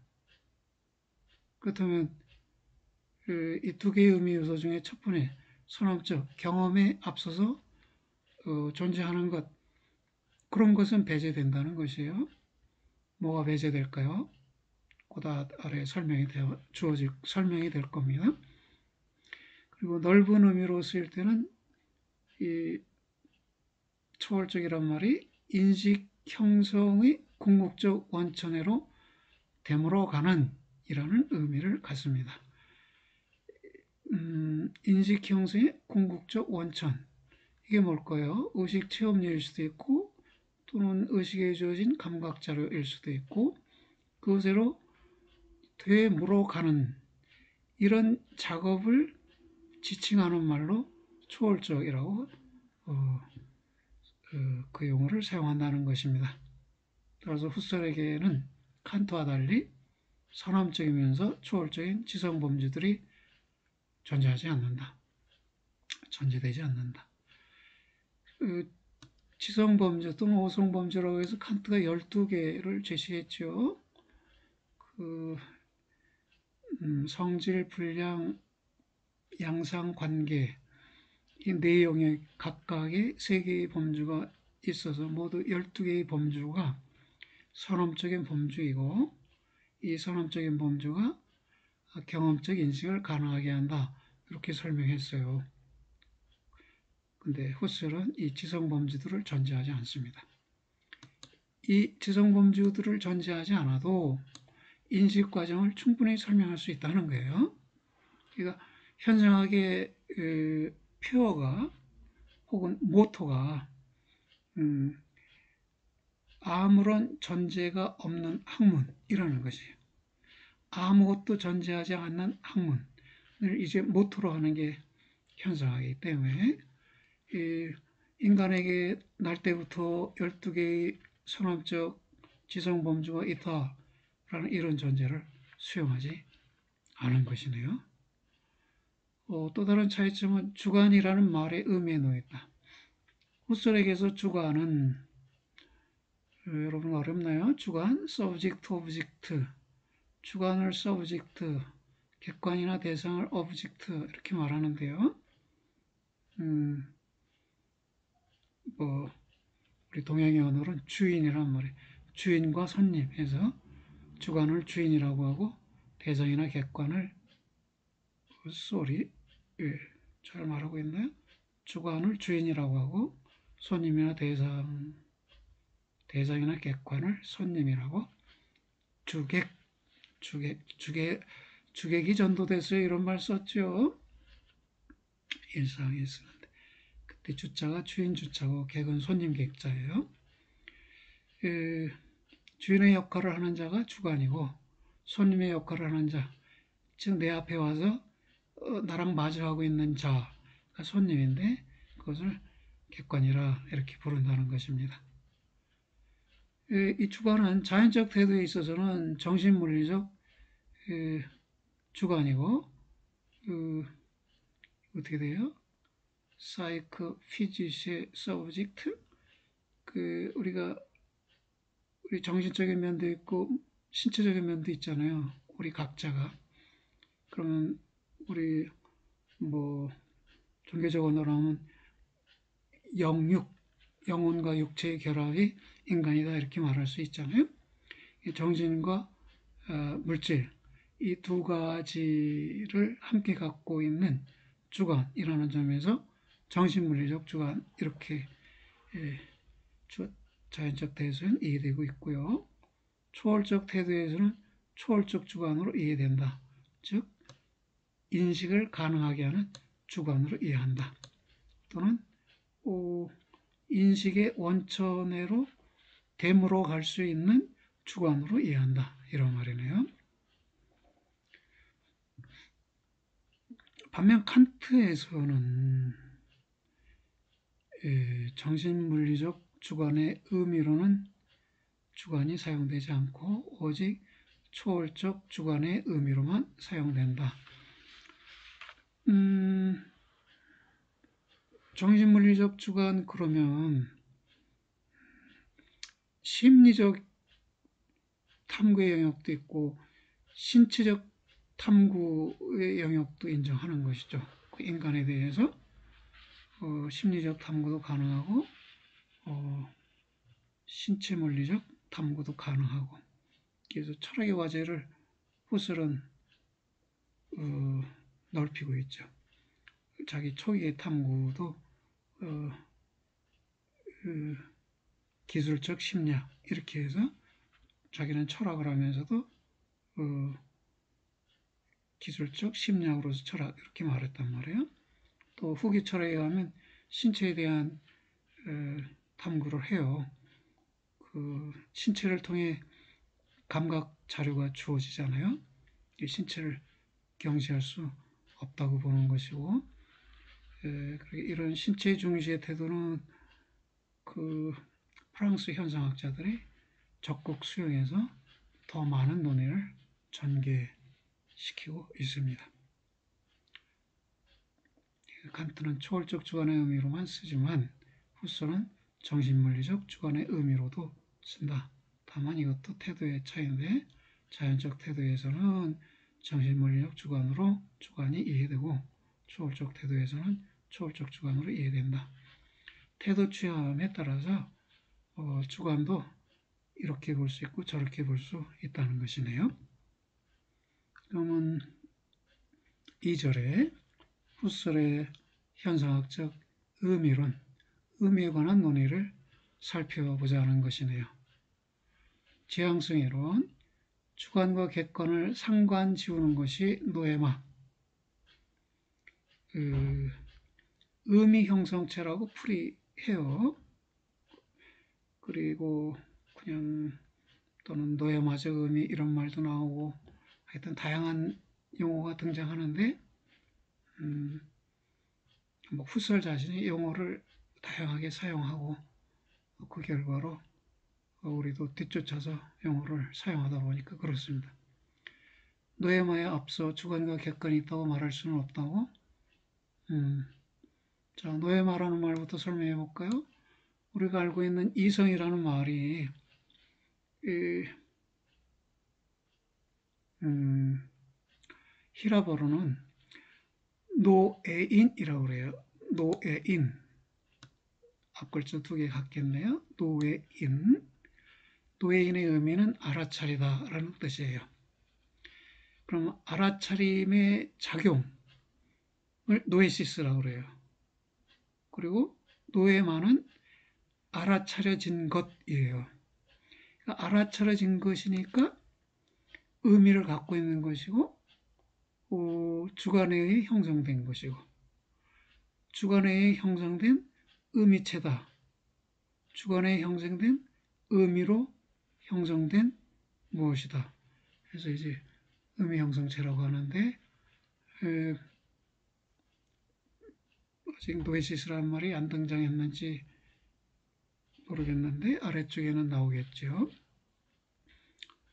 그렇다면 이 두 개의 의미 요소 중에 첫 번째 선험적 경험에 앞서서 존재하는 것, 그런 것은 배제된다는 것이에요. 뭐가 배제될까요? 그 아래 설명이 될 겁니다. 그리고 넓은 의미로 쓰일 때는 이 초월적이란 말이 인식 형성의 궁극적 원천으로 되물어가는 이라는 의미를 갖습니다. 인식 형성의 궁극적 원천, 이게 뭘까요? 의식 체험료일 수도 있고 또는 의식에 주어진 감각 자료일 수도 있고 그것으로 되물어가는 이런 작업을 지칭하는 말로 초월적이라고 그 용어를 사용한다는 것입니다. 따라서 후설에게는 칸트와 달리 선험적이면서 초월적인 지성범주들이 존재하지 않는다. 존재되지 않는다. 지성범주 또는 오성범주라고 해서 칸트가 12개를 제시했죠. 성질, 분량, 양상, 관계, 이 네 영역 각각의 3개의 범주가 있어서 모두 12개의 범주가 선험적인 범주이고 이 선험적인 범주가 경험적 인식을 가능하게 한다. 이렇게 설명했어요. 근데 후설은 이 지성범주들을 전제하지 않습니다. 이 지성범주들을 전제하지 않아도 인식 과정을 충분히 설명할 수 있다는 거예요. 그러니까 현생학의 표어가 혹은 모토가 아무런 전제가 없는 학문이라는 것이에요. 아무것도 전제하지 않는 학문을 이제 모토로 하는 게 현상이기 때문에 인간에게 날 때부터 12개의 선험적 지성범주가 있다라는 이런 전제를 수용하지 않은 것이네요. 또 다른 차이점은 주관이라는 말의 의미에 놓였다. 후설에게서 주관은 여러분 어렵나요? 주관, subject, object, 주관을 subject, 객관이나 대상을 object 이렇게 말하는데요. 우리 동양의 언어는 주인이란 말이에요. 주인과 손님 해서 주관을 주인이라고 하고 대상이나 객관을 잘 말하고 있나요? 주관을 주인이라고 하고 손님이나 대상이나 객관을 손님이라고 주객이 전도됐어요. 이런 말 썼죠. 일상에 쓰는데 그때 주자가 주인 주자고 객은 손님 객자예요. 주인의 역할을 하는 자가 주관이고 손님의 역할을 하는 자, 즉 내 앞에 와서 나랑 마주하고 있는 자가 손님인데 그것을 객관이라 이렇게 부른다는 것입니다. 이 주관은 자연적 태도에 있어서는 정신물리적 주관이고 어떻게 돼요? 사이코 피지스의 서브젝트, 우리 정신적인 면도 있고 신체적인 면도 있잖아요. 우리 각자가. 그러면 우리 뭐 종교적으로 하면 영육, 영혼과 육체의 결합이 인간이다 이렇게 말할 수 있잖아요. 정신과 물질 이 두 가지를 함께 갖고 있는 주관이라는 점에서 정신물리적 주관 이렇게 자연적 태도에서는 이해되고 있고요. 초월적 태도에서는 초월적 주관으로 이해된다. 즉 인식을 가능하게 하는 주관으로 이해한다. 또는 인식의 원천으로 됨으로 갈 수 있는 주관으로 이해한다. 이런 말이네요. 반면 칸트에서는 정신물리적 주관의 의미로는 주관이 사용되지 않고 오직 초월적 주관의 의미로만 사용된다. 정신물리적 주관 그러면 심리적 탐구의 영역도 있고 신체적 탐구의 영역도 인정하는 것이죠. 그 인간에 대해서 심리적 탐구도 가능하고 신체 물리적 탐구도 가능하고 그래서 철학의 과제를 후설은 넓히고 있죠. 자기 초기의 탐구도 기술적 심리학 이렇게 해서 자기는 철학을 하면서도 기술적 심리학으로서 철학 이렇게 말했단 말이에요. 또 후기 철학에 의하면 신체에 대한 탐구를 해요. 그 신체를 통해 감각 자료가 주어지잖아요. 신체를 경시할 수 없다고 보는 것이고, 이런 신체 중시의 태도는 그 프랑스 현상학자들이 적극 수용해서 더 많은 논의를 전개시키고 있습니다. 칸트는 초월적 주관의 의미로만 쓰지만 후소는 정신물리적 주관의 의미로도 쓴다. 다만 이것도 태도의 차이인데 자연적 태도에서는 정신물리적 주관으로 주관이 이해되고 초월적 태도에서는 초월적 주관으로 이해된다. 태도 취함에 따라서 주관도 이렇게 볼 수 있고 저렇게 볼 수 있다는 것이네요. 그러면 2절에 후설의 현상학적 의미론, 의미에 관한 논의를 살펴보자 하는 것이네요. 지향성 이론, 주관과 객관을 상관지우는 것이 노에마, 의미 형성체라고 풀이해요. 그리고 그냥 또는 노에마적 의미 이런 말도 나오고 하여튼 다양한 용어가 등장하는데 뭐 후설 자신이 용어를 다양하게 사용하고 그 결과로 우리도 뒤쫓아서 용어를 사용하다 보니까 그렇습니다. 노에마에 앞서 주관과 객관이 있다고 말할 수는 없다고. 자, 노에마라는 말부터 설명해 볼까요? 우리가 알고 있는 이성이라는 말이 히라버로는 노에인이라고 그래요. 노에인. 앞글자 2개 같겠네요. 노에인. 노에인의 의미는 알아차리다라는 뜻이에요. 그럼 알아차림의 작용을 노에시스라고 그래요. 그리고 노에마는 알아차려진 것이에요. 그러니까 알아차려진 것이니까 의미를 갖고 있는 것이고 주관에 의해 형성된 것이고 주관에 의해 형성된 의미체다. 주관에 의해 형성된 의미로 형성된 무엇이다. 그래서 이제 의미 형성체라고 하는데 아직 노에시스라는 말이 안 등장했는지 모르겠는데 아래쪽에는 나오겠죠.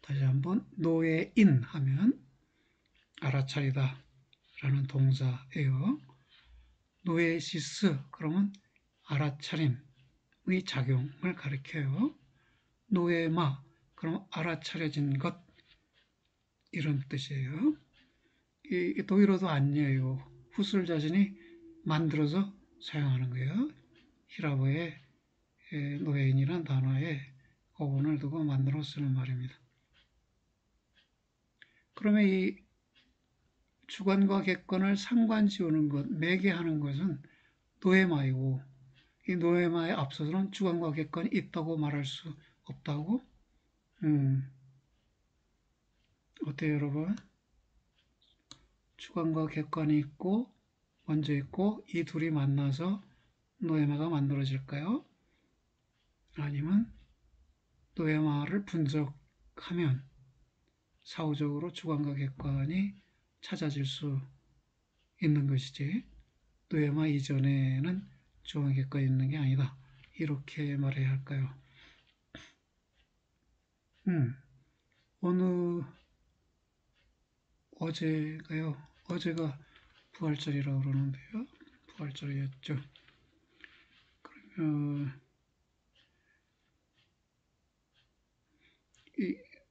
다시 한번 노에인 하면 알아차리다 라는 동사예요. 노에시스 그러면 알아차림의 작용을 가리켜요. 노에마 그럼 알아차려진 것 이런 뜻이에요. 이 독일어도 아니에요. 후슬 자신이 만들어서 사용하는 거예요. 히라보의 노예인이란 단어에 어원을 두고 만들어 쓰는 말입니다. 그러면 이 주관과 객관을 상관지우는 것, 매개하는 것은 노에마이고 이 노에마에 앞서서는 주관과 객관이 있다고 말할 수 없다고? 어때요, 여러분? 주관과 객관이 있고 먼저 있고 이 둘이 만나서 노에마가 만들어질까요? 아니면 노에마를 분석하면 사후적으로 주관과 객관이 찾아질 수 있는 것이지 노에마 이전에는 주관과 객관이 있는 게 아니다. 이렇게 말해야 할까요? 어느 어제가요. 어제가 부활절이라고 그러는데요. 부활절이었죠. 그러면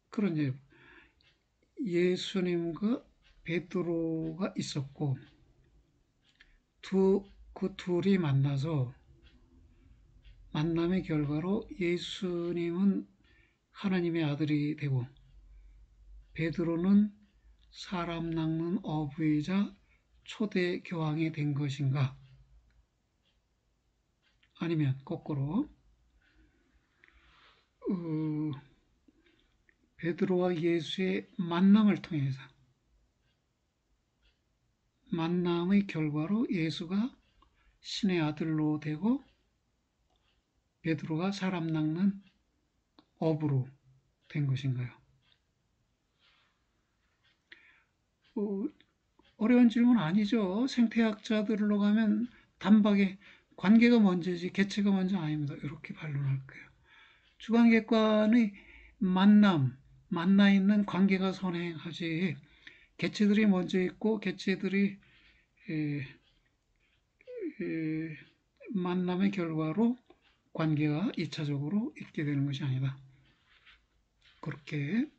그런 예수님과 베드로가 있었고 그 둘이 만나서 만남의 결과로 예수님은 하나님의 아들이 되고 베드로는 사람 낚는 어부이자 초대 교황이 된 것인가? 아니면 거꾸로 베드로와 예수의 만남을 통해서 만남의 결과로 예수가 신의 아들로 되고 베드로가 사람 낚는 어부로 된 것인가요? 어려운 질문 아니죠. 생태학자들로 가면 단박에 관계가 먼저지 개체가 먼저 아닙니다. 이렇게 반론할 거예요. 주관객관의 만나 있는 관계가 선행하지 개체들이 먼저 있고 개체들이 만남의 결과로 관계가 2차적으로 있게 되는 것이 아니다. 그렇게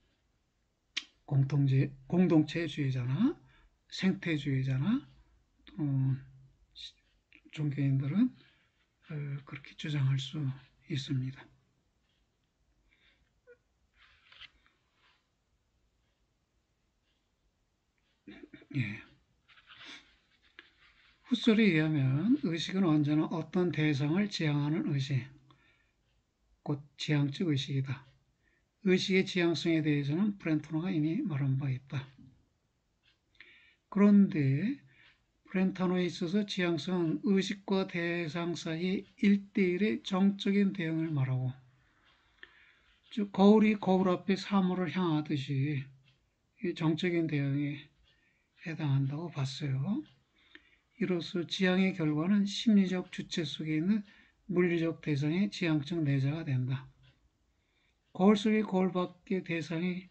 공동체주의자나 생태주의자나 종교인들은 그렇게 주장할 수 있습니다. 예. 후설에 의하면 의식은 언제나 어떤 대상을 지향하는 의식, 곧 지향적 의식이다. 의식의 지향성에 대해서는 브렌토너가 이미 말한 바 있다. 그런데 브렌토너에 있어서 지향성은 의식과 대상 사이 1대1의 정적인 대응을 말하고 즉 거울이 거울 앞에 사물을 향하듯이 정적인 대응에 해당한다고 봤어요. 이로써 지향의 결과는 심리적 주체 속에 있는 물리적 대상의 지향적 내재가 된다. 거울 속에 거울 밖의 대상이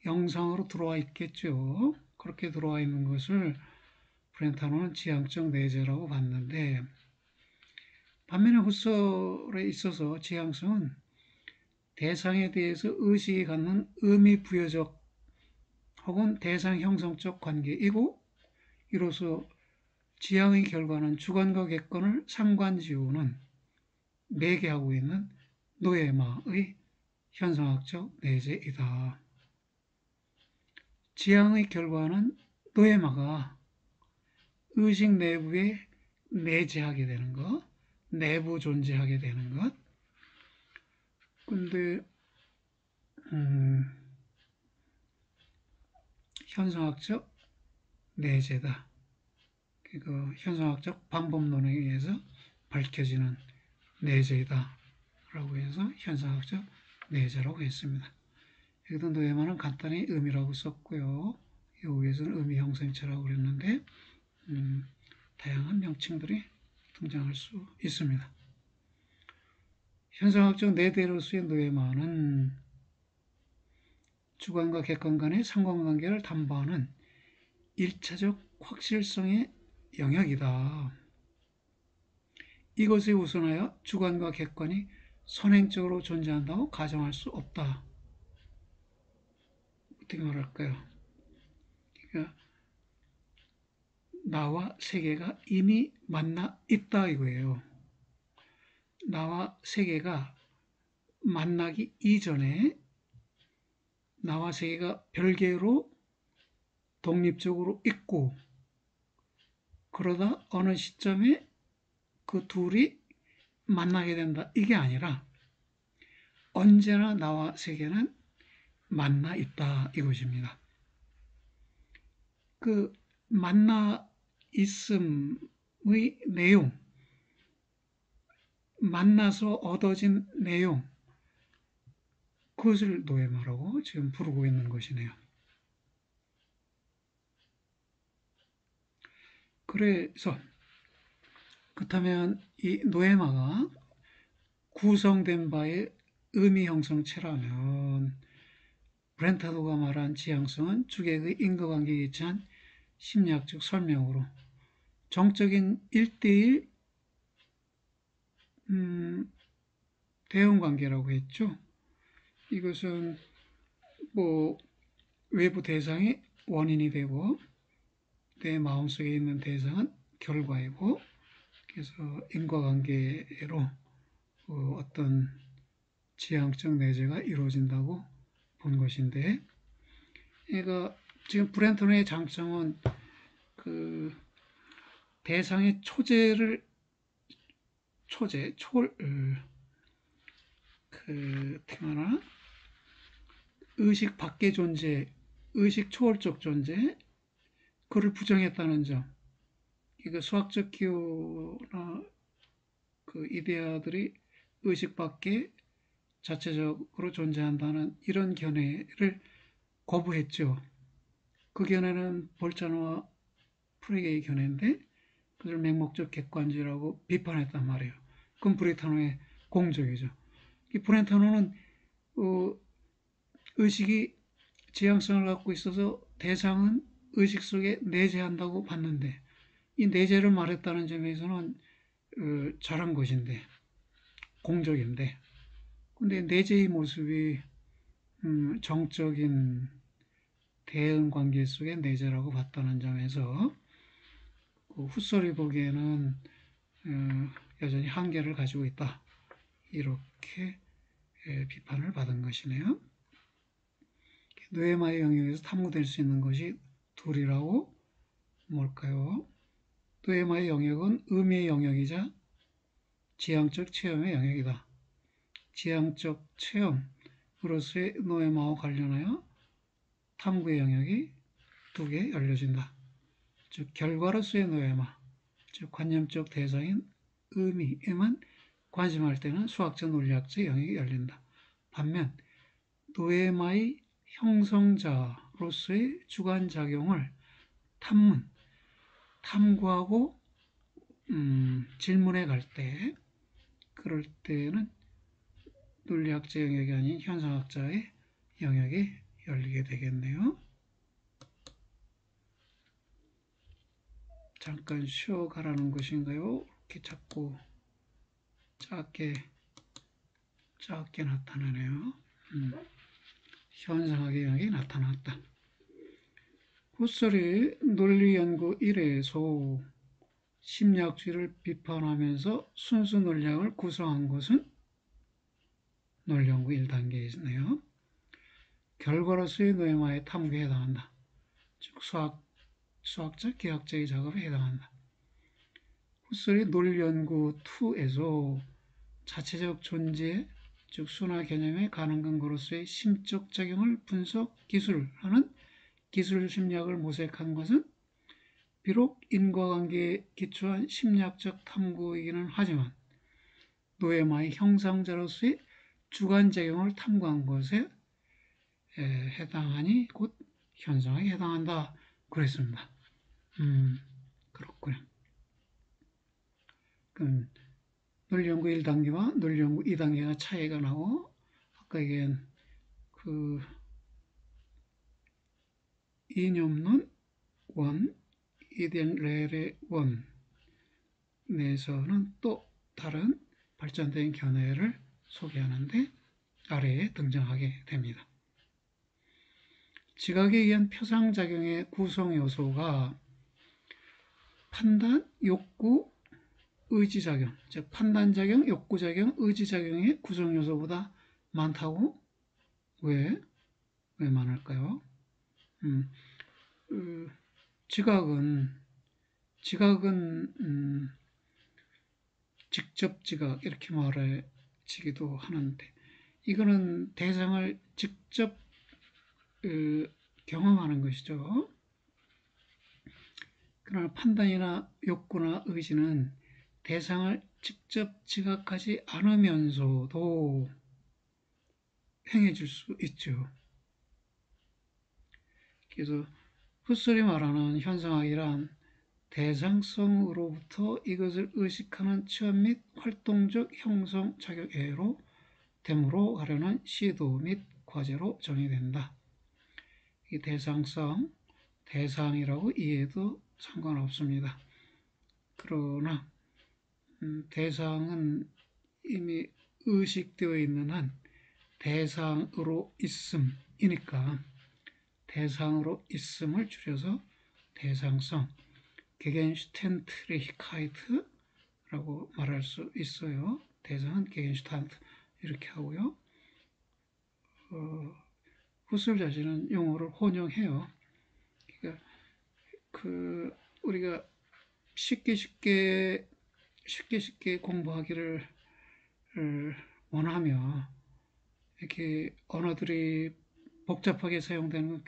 영상으로 들어와 있겠죠. 그렇게 들어와 있는 것을 브렌타노는 지향적 내재라고 봤는데 반면에 후설에 있어서 지향성은 대상에 대해서 의식이 갖는 의미 부여적 혹은 대상 형성적 관계이고 이로써 지향의 결과는 주관과 객관을 상관지우는 매개하고 있는 노에마의 현상학적 내재이다. 지향의 결과는 노에마가 의식 내부에 내재하게 되는 것, 내부 존재하게 되는 것. 근데 현상학적 내재다. 그 현상학적 방법론에 의해서 밝혀지는 내재이다. 라고 해서 현상학적 내재라고 했습니다. 여기도 노에마는 간단히 의미라고 썼고요. 여기에서는 의미 형성체라고 그랬는데 다양한 명칭들이 등장할 수 있습니다. 현상학적 내대로서의 노에마는 주관과 객관 간의 상관관계를 담보하는 1차적 확실성의 영역이다. 이것에 우선하여 주관과 객관이 선행적으로 존재한다고 가정할 수 없다. 어떻게 말할까요? 그러니까 나와 세계가 이미 만나 있다 이거예요. 나와 세계가 만나기 이전에 나와 세계가 별개로 독립적으로 있고, 그러다 어느 시점에 그 둘이 만나게 된다. 이게 아니라 언제나 나와 세계는 만나 있다 이것입니다. 그 만나 있음의 내용, 만나서 얻어진 내용, 그것을 노예마라고 지금 부르고 있는 것이네요. 그래서 그렇다면 이 노예마가 구성된 바의 의미 형성체라면 브렌타도가 말한 지향성은 주객의 인과관계에 위치한 심리학적 설명으로 정적인 1대1 대응관계라고 했죠. 이것은 뭐 외부 대상이 원인이 되고 내 마음속에 있는 대상은 결과이고, 그래서 인과관계로 어떤 지향적 내재가 이루어진다고 본 것인데, 그러니까 지금 브렌턴의 장점은 그 대상의 초제를 태어나 의식 밖의 존재, 의식 초월적 존재, 그를 부정했다는 점. 이거 수학적 기호나 그 이데아들이 의식 밖에 자체적으로 존재한다는 이런 견해를 거부했죠. 그 견해는 볼자노와 프레게의 견해인데 그걸 맹목적 객관주의라고 비판했단 말이에요. 그건 브레타노의 공적이죠. 이 브레타노는 의식이 지향성을 갖고 있어서 대상은 의식 속에 내재한다고 봤는데, 이 내재를 말했다는 점에서는 잘한 것인데, 공적인데, 근데 내재의 모습이 정적인 대응 관계 속의 내재라고 봤다는 점에서 후설이 보기에는 여전히 한계를 가지고 있다. 이렇게 비판을 받은 것이네요. 노예마의 영역에서 탐구될 수 있는 것이 둘이라고 뭘까요? 노예마의 영역은 의미의 영역이자 지향적 체험의 영역이다. 지향적 체험으로서의 노예마와 관련하여 탐구의 영역이 두 개 열려진다. 즉 결과로서의 노예마, 즉 관념적 대상인 의미에만 관심할 때는 수학적 논리학적 영역이 열린다. 반면 노예마의 형성자로서의 주관작용을 탐구하고 질문해 갈 때, 그럴 때는 논리학적 영역이 아닌 현상학자의 영역이 열리게 되겠네요. 잠깐 쉬어가라는 것인가요? 이렇게 자꾸 작게 나타나네요. 현상학의 영역이 나타났다. 후설이 논리연구 1에서 심리학주의를 비판하면서 순수 논리학을 구성한 것은 논리연구 1단계이네요. 결과로서의 노예마의 탐구에 해당한다. 즉 수학적, 기하학적의 작업에 해당한다. 후설이 논리연구 2에서 자체적 존재, 즉 순화 개념의 가능 근거로서의 심적 작용을 분석 기술하는 기술 심리학을 모색한 것은 비록 인과관계에 기초한 심리학적 탐구이기는 하지만 노예마의 형상자로서의 주관작용을 탐구한 것에 해당하니 곧 현상에 해당한다. 그랬습니다. 그렇군요. 그럼 논리연구 1단계와 논리연구 2단계가 차이가 나고, 아까 얘기한 그 이념론 1, 이덴 레레 1 내에서는 또 다른 발전된 견해를 소개하는데 아래에 등장하게 됩니다. 지각에 의한 표상작용의 구성 요소가 판단, 욕구, 의지작용, 즉 판단작용, 욕구작용, 의지작용의 구성 요소보다 많다고? 왜 많을까요? 지각은 직접 지각 이렇게 말해지기도 하는데 이거는 대상을 직접 경험하는 것이죠. 그러나 판단이나 욕구나 의지는 대상을 직접 지각하지 않으면서도 행해질 수 있죠. 그래서 후설이 말하는 현상학이란 대상성으로부터 이것을 의식하는 체험 및 활동적 형성 작용애로 됨으로 가려는 시도 및 과제로 정의된다. 이 대상성, 대상이라고 이해해도 상관없습니다. 그러나 대상은 이미 의식되어 있는 한 대상으로 있음이니까 대상으로 있음을 줄여서 대상성, 게겐슈텐트리히카이트라고 말할 수 있어요. 대상은 게겐슈탄트 이렇게 하고요. 후슬 자신은 용어를 혼용해요. 그러니까 우리가 쉽게 공부하기를 원하며 이렇게 언어들이 복잡하게 사용되는 건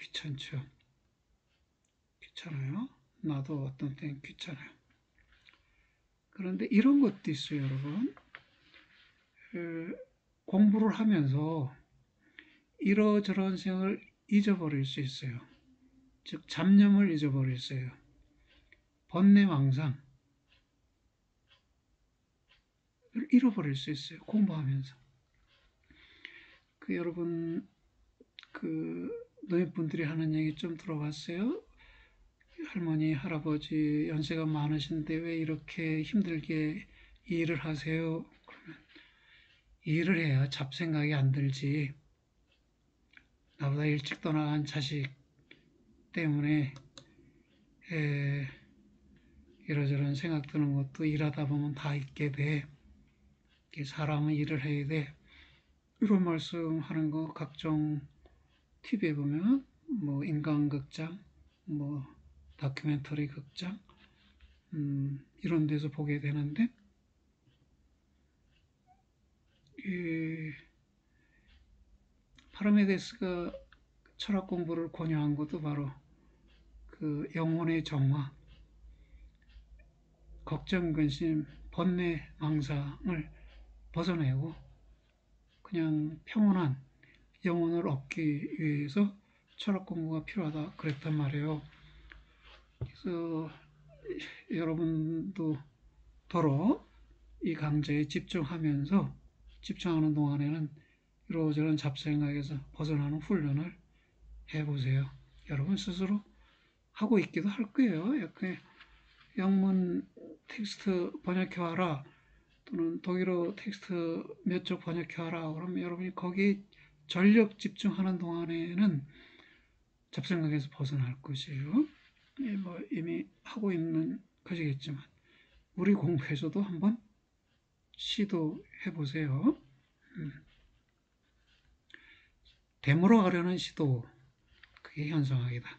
귀찮아요. 나도 어떤 때는 귀찮아요. 그런데 이런 것도 있어요, 여러분. 공부를 하면서 이러저런 생각을 잊어버릴 수 있어요. 즉 잡념을 잊어버릴 수 있어요. 번뇌망상 잃어버릴 수 있어요. 공부하면서. 여러분 노인분들이 하는 얘기 좀 들어봤어요? 할머니, 할아버지 연세가 많으신데 왜 이렇게 힘들게 일을 하세요? 그러면 일을 해야 잡생각이 안 들지. 나보다 일찍 떠나간 자식 때문에 이러저런 생각 드는 것도 일하다 보면 다 있게 돼. 사람은 일을 해야 돼. 이런 말씀하는 거 각종 TV에 보면 뭐 인간극장, 뭐 다큐멘터리 극장 이런 데서 보게 되는데 파르메데스가 철학 공부를 권유한 것도 바로 그 영혼의 정화, 걱정, 근심, 번뇌, 망상을 벗어내고 그냥 평온한 영혼을 얻기 위해서 철학 공부가 필요하다 그랬단 말이에요. 그래서 여러분도 더러 이 강좌에 집중하는 동안에는 이러저런 잡생각에서 벗어나는 훈련을 해보세요. 여러분 스스로 하고 있기도 할 거예요. 영문 텍스트 번역해와라 또는 독일어 텍스트 몇 쪽 번역해와라 그러면 여러분이 거기에 전력 집중하는 동안에는 잡생각에서 벗어날 것이에요. 뭐 이미 하고 있는 것이겠지만 우리 공부에서도 한번 시도해 보세요. 되물어 가려는 시도, 그게 현상학이다.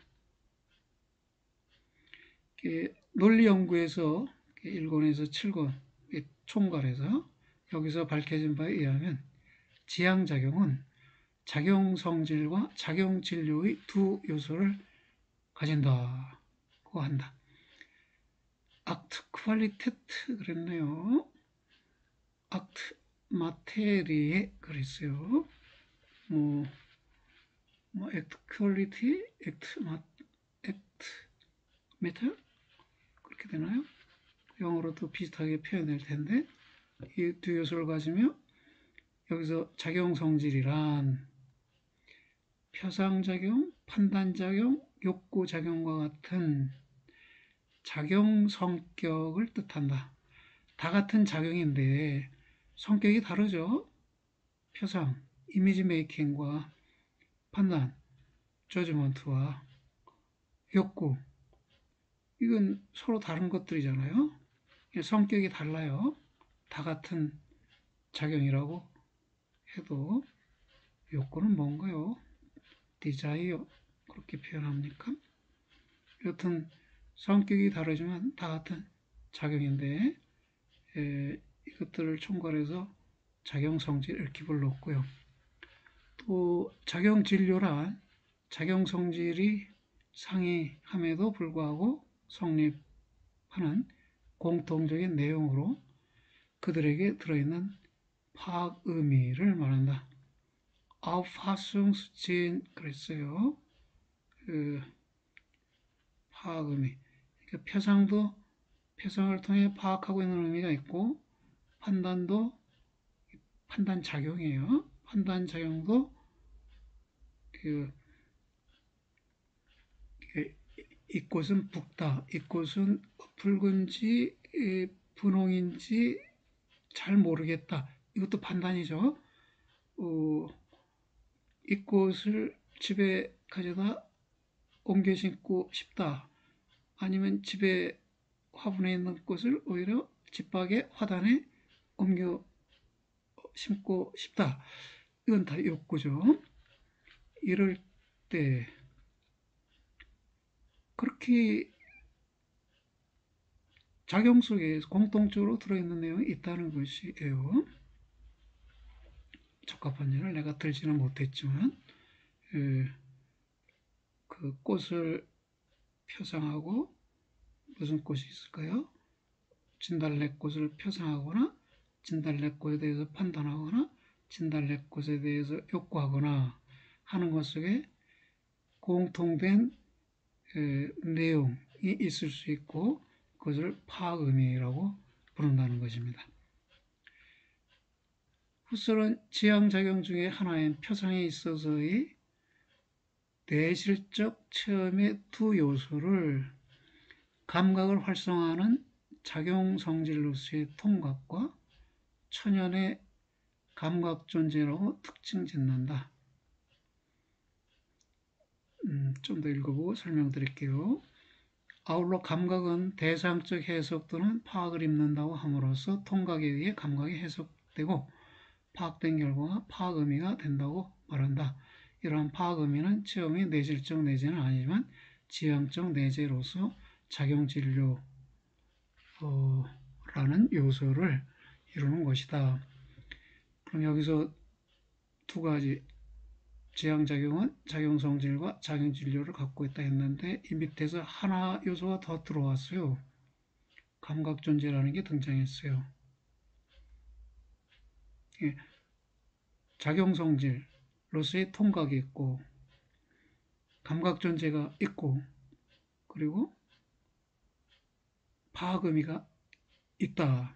논리 연구에서 1권에서 7권 총괄해서 여기서 밝혀진 바에 의하면 지향작용은 작용 성질과 작용 진료의 두 요소를 가진다고 한다. 악트 퀄리테트 그랬네요. 악트 마테리에 그랬어요. 액트 퀄리티, 액트 메터 그렇게 되나요? 영어로도 비슷하게 표현될 텐데 이 두 요소를 가지며 여기서 작용 성질이란 표상작용, 판단작용, 욕구작용과 같은 작용 성격을 뜻한다. 다 같은 작용인데 성격이 다르죠. 표상, 이미지 메이킹과 판단, 저지먼트와 욕구, 이건 서로 다른 것들이잖아요. 성격이 달라요. 다 같은 작용이라고 해도 욕구는 뭔가요? 디자이어, 그렇게 표현합니까? 여튼 성격이 다르지만 다 같은 작용인데 이것들을 총괄해서 작용성질 이렇게 불렀고요. 또 작용진료란 작용성질이 상이함에도 불구하고 성립하는 공통적인 내용으로 그들에게 들어있는 파악 의미를 말한다. Auffassungs진 그랬어요. 그 파악 의미. 그러니까 표상을 통해 파악하고 있는 의미가 있고 판단도 판단 작용이에요. 판단 작용도 그 이꽃은 붉다. 이꽃은 붉은지 분홍인지 잘 모르겠다. 이것도 판단이죠. 이꽃을 집에 가져다 옮겨 심고 싶다. 아니면 집에 화분에 있는 꽃을 오히려 집 밖에 화단에 옮겨 심고 싶다. 이건 다 욕구죠. 이럴 때 그렇게 작용 속에 공통적으로 들어있는 내용이 있다는 것이에요. 적합한 예를 내가 들지는 못했지만 그 꽃을 표상하고 무슨 꽃이 있을까요? 진달래꽃을 표상하거나 진달래꽃에 대해서 판단하거나 진달래꽃에 대해서 욕구하거나 하는 것 속에 공통된 내용이 있을 수 있고 그것을 파악의미라고 부른다는 것입니다. 훗설은 지향작용 중에 하나인 표상에 있어서의 내실적 체험의 두 요소를 감각을 활성화하는 작용성질로서의 통각과 천연의 감각존재라고 특징짓는다. 좀 더 읽어보고 설명드릴게요. 아울러 감각은 대상적 해석 또는 파악을 입는다고 함으로써 통각에 의해 감각이 해석되고 파악된 결과가 파악 의미가 된다고 말한다. 이러한 파악 의미는 체험의 내실적 내재는 아니지만 지향적 내재로서 작용진료라는 요소를 이루는 것이다. 그럼 여기서 두 가지 지향작용은 작용성질과 작용진료를 갖고 있다 했는데 이 밑에서 하나 요소가 더 들어왔어요. 감각존재라는 게 등장했어요. 예, 작용성질로서의 통각이 있고 감각존재가 있고 그리고 파악의미가 있다.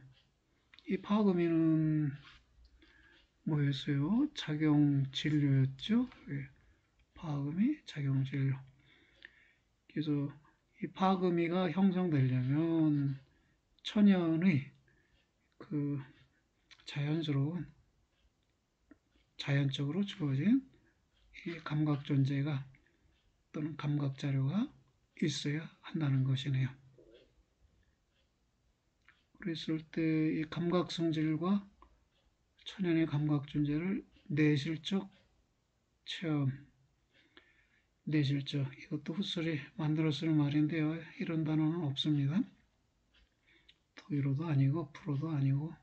이 파악의미는 뭐였어요? 작용진료였죠? 예, 파악의미, 작용진료. 그래서 이 파악의미가 형성되려면 천연의 그 자연스러운 자연적으로 주어진 이 감각 존재가 또는 감각 자료가 있어야 한다는 것이네요. 그랬을 때 이 감각 성질과 천연의 감각 존재를 내실적 체험, 내실적 이것도 헛소리 만들어 쓰는 말인데요. 이런 단어는 없습니다. 토의로도 아니고 프로도 아니고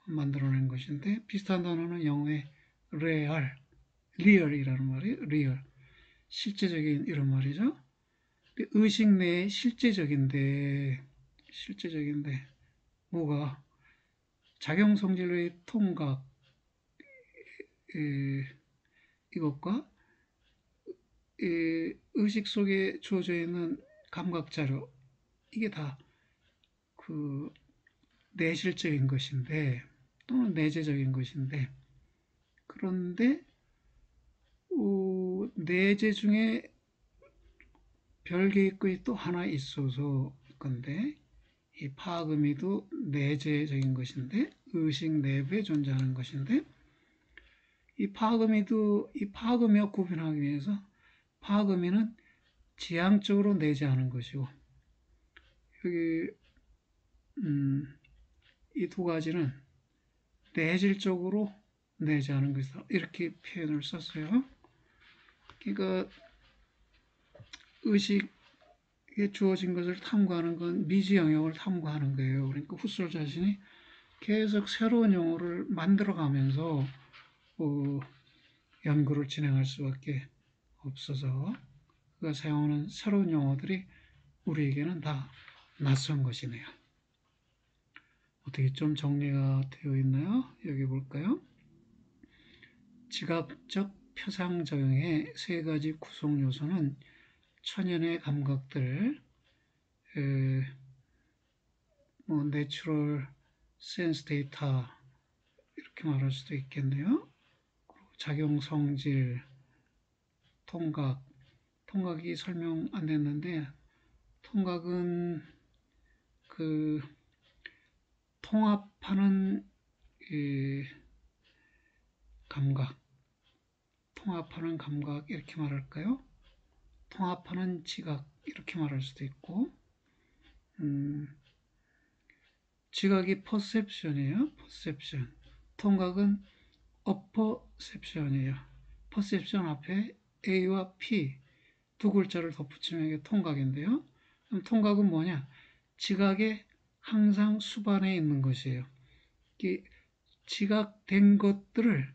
만들어낸 것인데 비슷한 단어는 영어의 real, real이라는 말이 real, 실제적인 이런 말이죠. 의식 내에 실제적인데 뭐가 작용성질의 통각 이것과 의식 속에 주어져 있는 감각자료 이게 다 그 내실적인 것인데 또는 내재적인 것인데 그런데 내재 중에 별개의 것이 또 하나 있어서 건데 이 파악의미도 내재적인 것인데 의식 내부에 존재하는 것인데 이 파악의미와 구분하기 위해서 파악의미는 지향적으로 내재하는 것이고 여기 이 두 가지는 내질적으로 내재하는 것이다. 이렇게 표현을 썼어요. 그러니까 의식에 주어진 것을 탐구하는 건 미지 영역을 탐구하는 거예요. 그러니까 후솔 자신이 계속 새로운 용어를 만들어가면서 연구를 진행할 수밖에 없어서 그가 사용하는 새로운 용어들이 우리에게는 다 낯선 것이네요. 어떻게 좀 정리가 되어 있나요? 여기 볼까요? 지각적 표상작용의 세 가지 구성 요소는 천연의 감각들, 내추럴 센스 데이터 이렇게 말할 수도 있겠네요. 작용 성질, 통각이 설명 안 됐는데 통각은 그 통합하는 감각, 통합하는 감각 이렇게 말할까요? 통합하는 지각 이렇게 말할 수도 있고 지각이 퍼셉션이에요. 퍼셉션. 통각은 어퍼셉션이에요. 퍼셉션 앞에 A와 P 두 글자를 덧붙이면 이게 통각인데요. 그럼 통각은 뭐냐? 지각의 항상 수반에 있는 것이에요. 지각된 것들을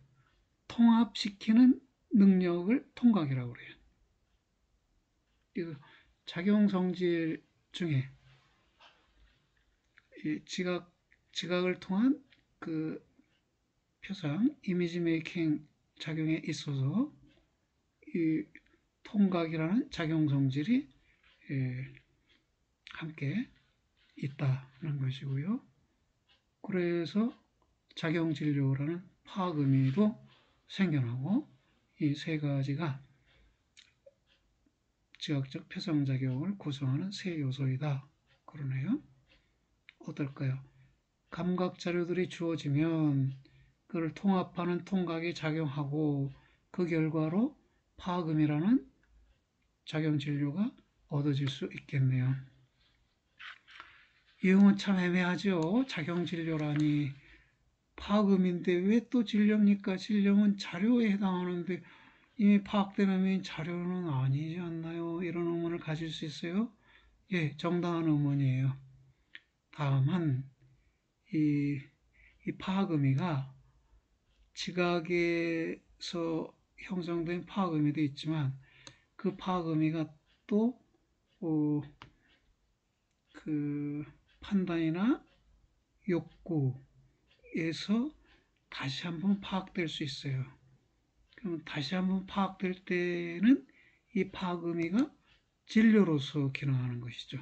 통합시키는 능력을 통각이라고 그래요. 작용 성질 중에 지각을 통한 그 표상, 이미지 메이킹 작용에 있어서 이 통각이라는 작용 성질이 함께 있다는 것이고요. 그래서 작용 진료라는 파악 의미도 생겨나고 이 세 가지가 지각적 표상작용을 구성하는 세 요소이다. 그러네요. 어떨까요? 감각 자료들이 주어지면 그걸 통합하는 통각이 작용하고 그 결과로 파악음이라는 작용 진료가 얻어질 수 있겠네요. 이 용어는 참 애매하죠. 작용 진료라니 파악음인데 왜 또 진료입니까? 진료는 자료에 해당하는데 이미 파악된 의미인 자료는 아니지 않나요? 이런 의문을 가질 수 있어요. 예, 정당한 의문이에요. 다만 이 파악 의미가 지각에서 형성된 파악 의미도 있지만 그 파악 의미가 또 그 판단이나 욕구에서 다시 한번 파악될 수 있어요. 그럼 다시 한번 파악될 때는 이 파악 의미가 진료로서 기능하는 것이죠.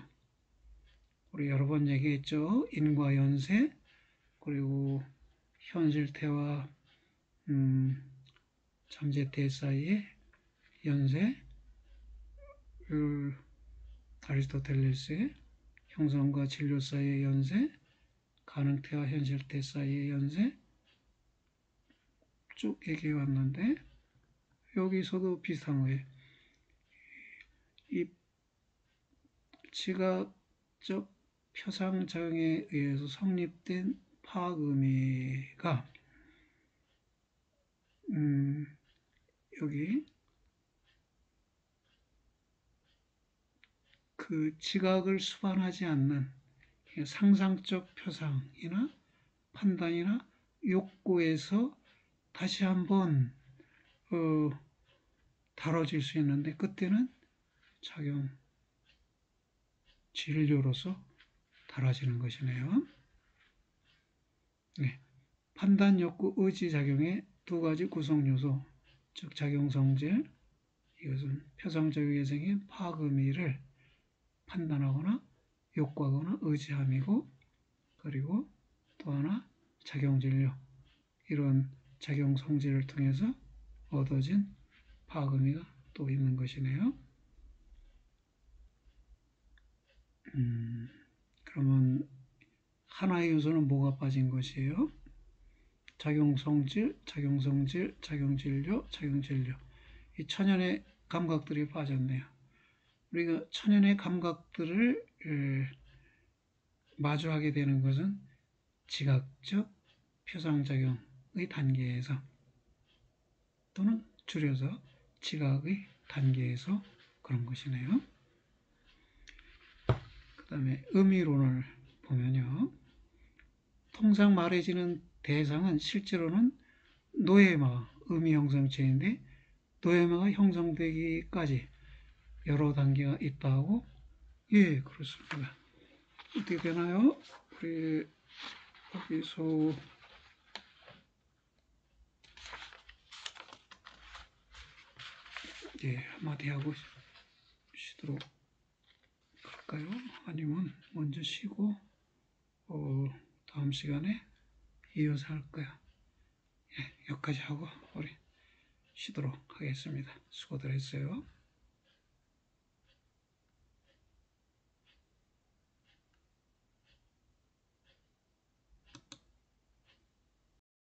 우리 여러 번 얘기했죠. 인과 연세, 그리고 현실태와 잠재태 사이의 연세, 아리스토텔레스의 형성과 진료 사이의 연세, 가능태와 현실태 사이의 연세 쭉 얘기해 왔는데 여기서도 비슷한 거예요. 이 지각적 표상작용에 의해서 성립된 파악 의미가 여기 그 지각을 수반하지 않는 상상적 표상이나 판단이나 욕구에서 다시 한번 다뤄질 수 있는데 그때는 작용 진료로서 다뤄지는 것이네요. 네. 판단, 욕구, 의지 작용의 두 가지 구성 요소, 즉 작용 성질, 이것은 표상적인 예생의 파악 의미를 판단하거나 욕구하거나 의지함이고, 그리고 또 하나 작용 진료, 이런 작용 성질을 통해서 얻어진 파악 의미가 또 있는 것이네요. 그러면 하나의 요소는 뭐가 빠진 것이에요? 작용성질, 작용성질, 작용진료, 작용진료. 이 천연의 감각들이 빠졌네요. 우리가 천연의 감각들을 마주하게 되는 것은 지각적 표상작용의 단계에서 또는 줄여서 지각의 단계에서 그런 것이네요. 그 다음에 의미론을 보면요. 통상 말해지는 대상은 실제로는 노예마, 의미 형성체인데 노예마가 형성되기까지 여러 단계가 있다고? 예, 그렇습니다. 어떻게 되나요? 우리 여기서 예, 한마디 하고 쉬도록 할까요? 아니면 먼저 쉬고 다음 시간에 이어서 할까요? 예, 여기까지 하고 우리 쉬도록 하겠습니다. 수고들 했어요.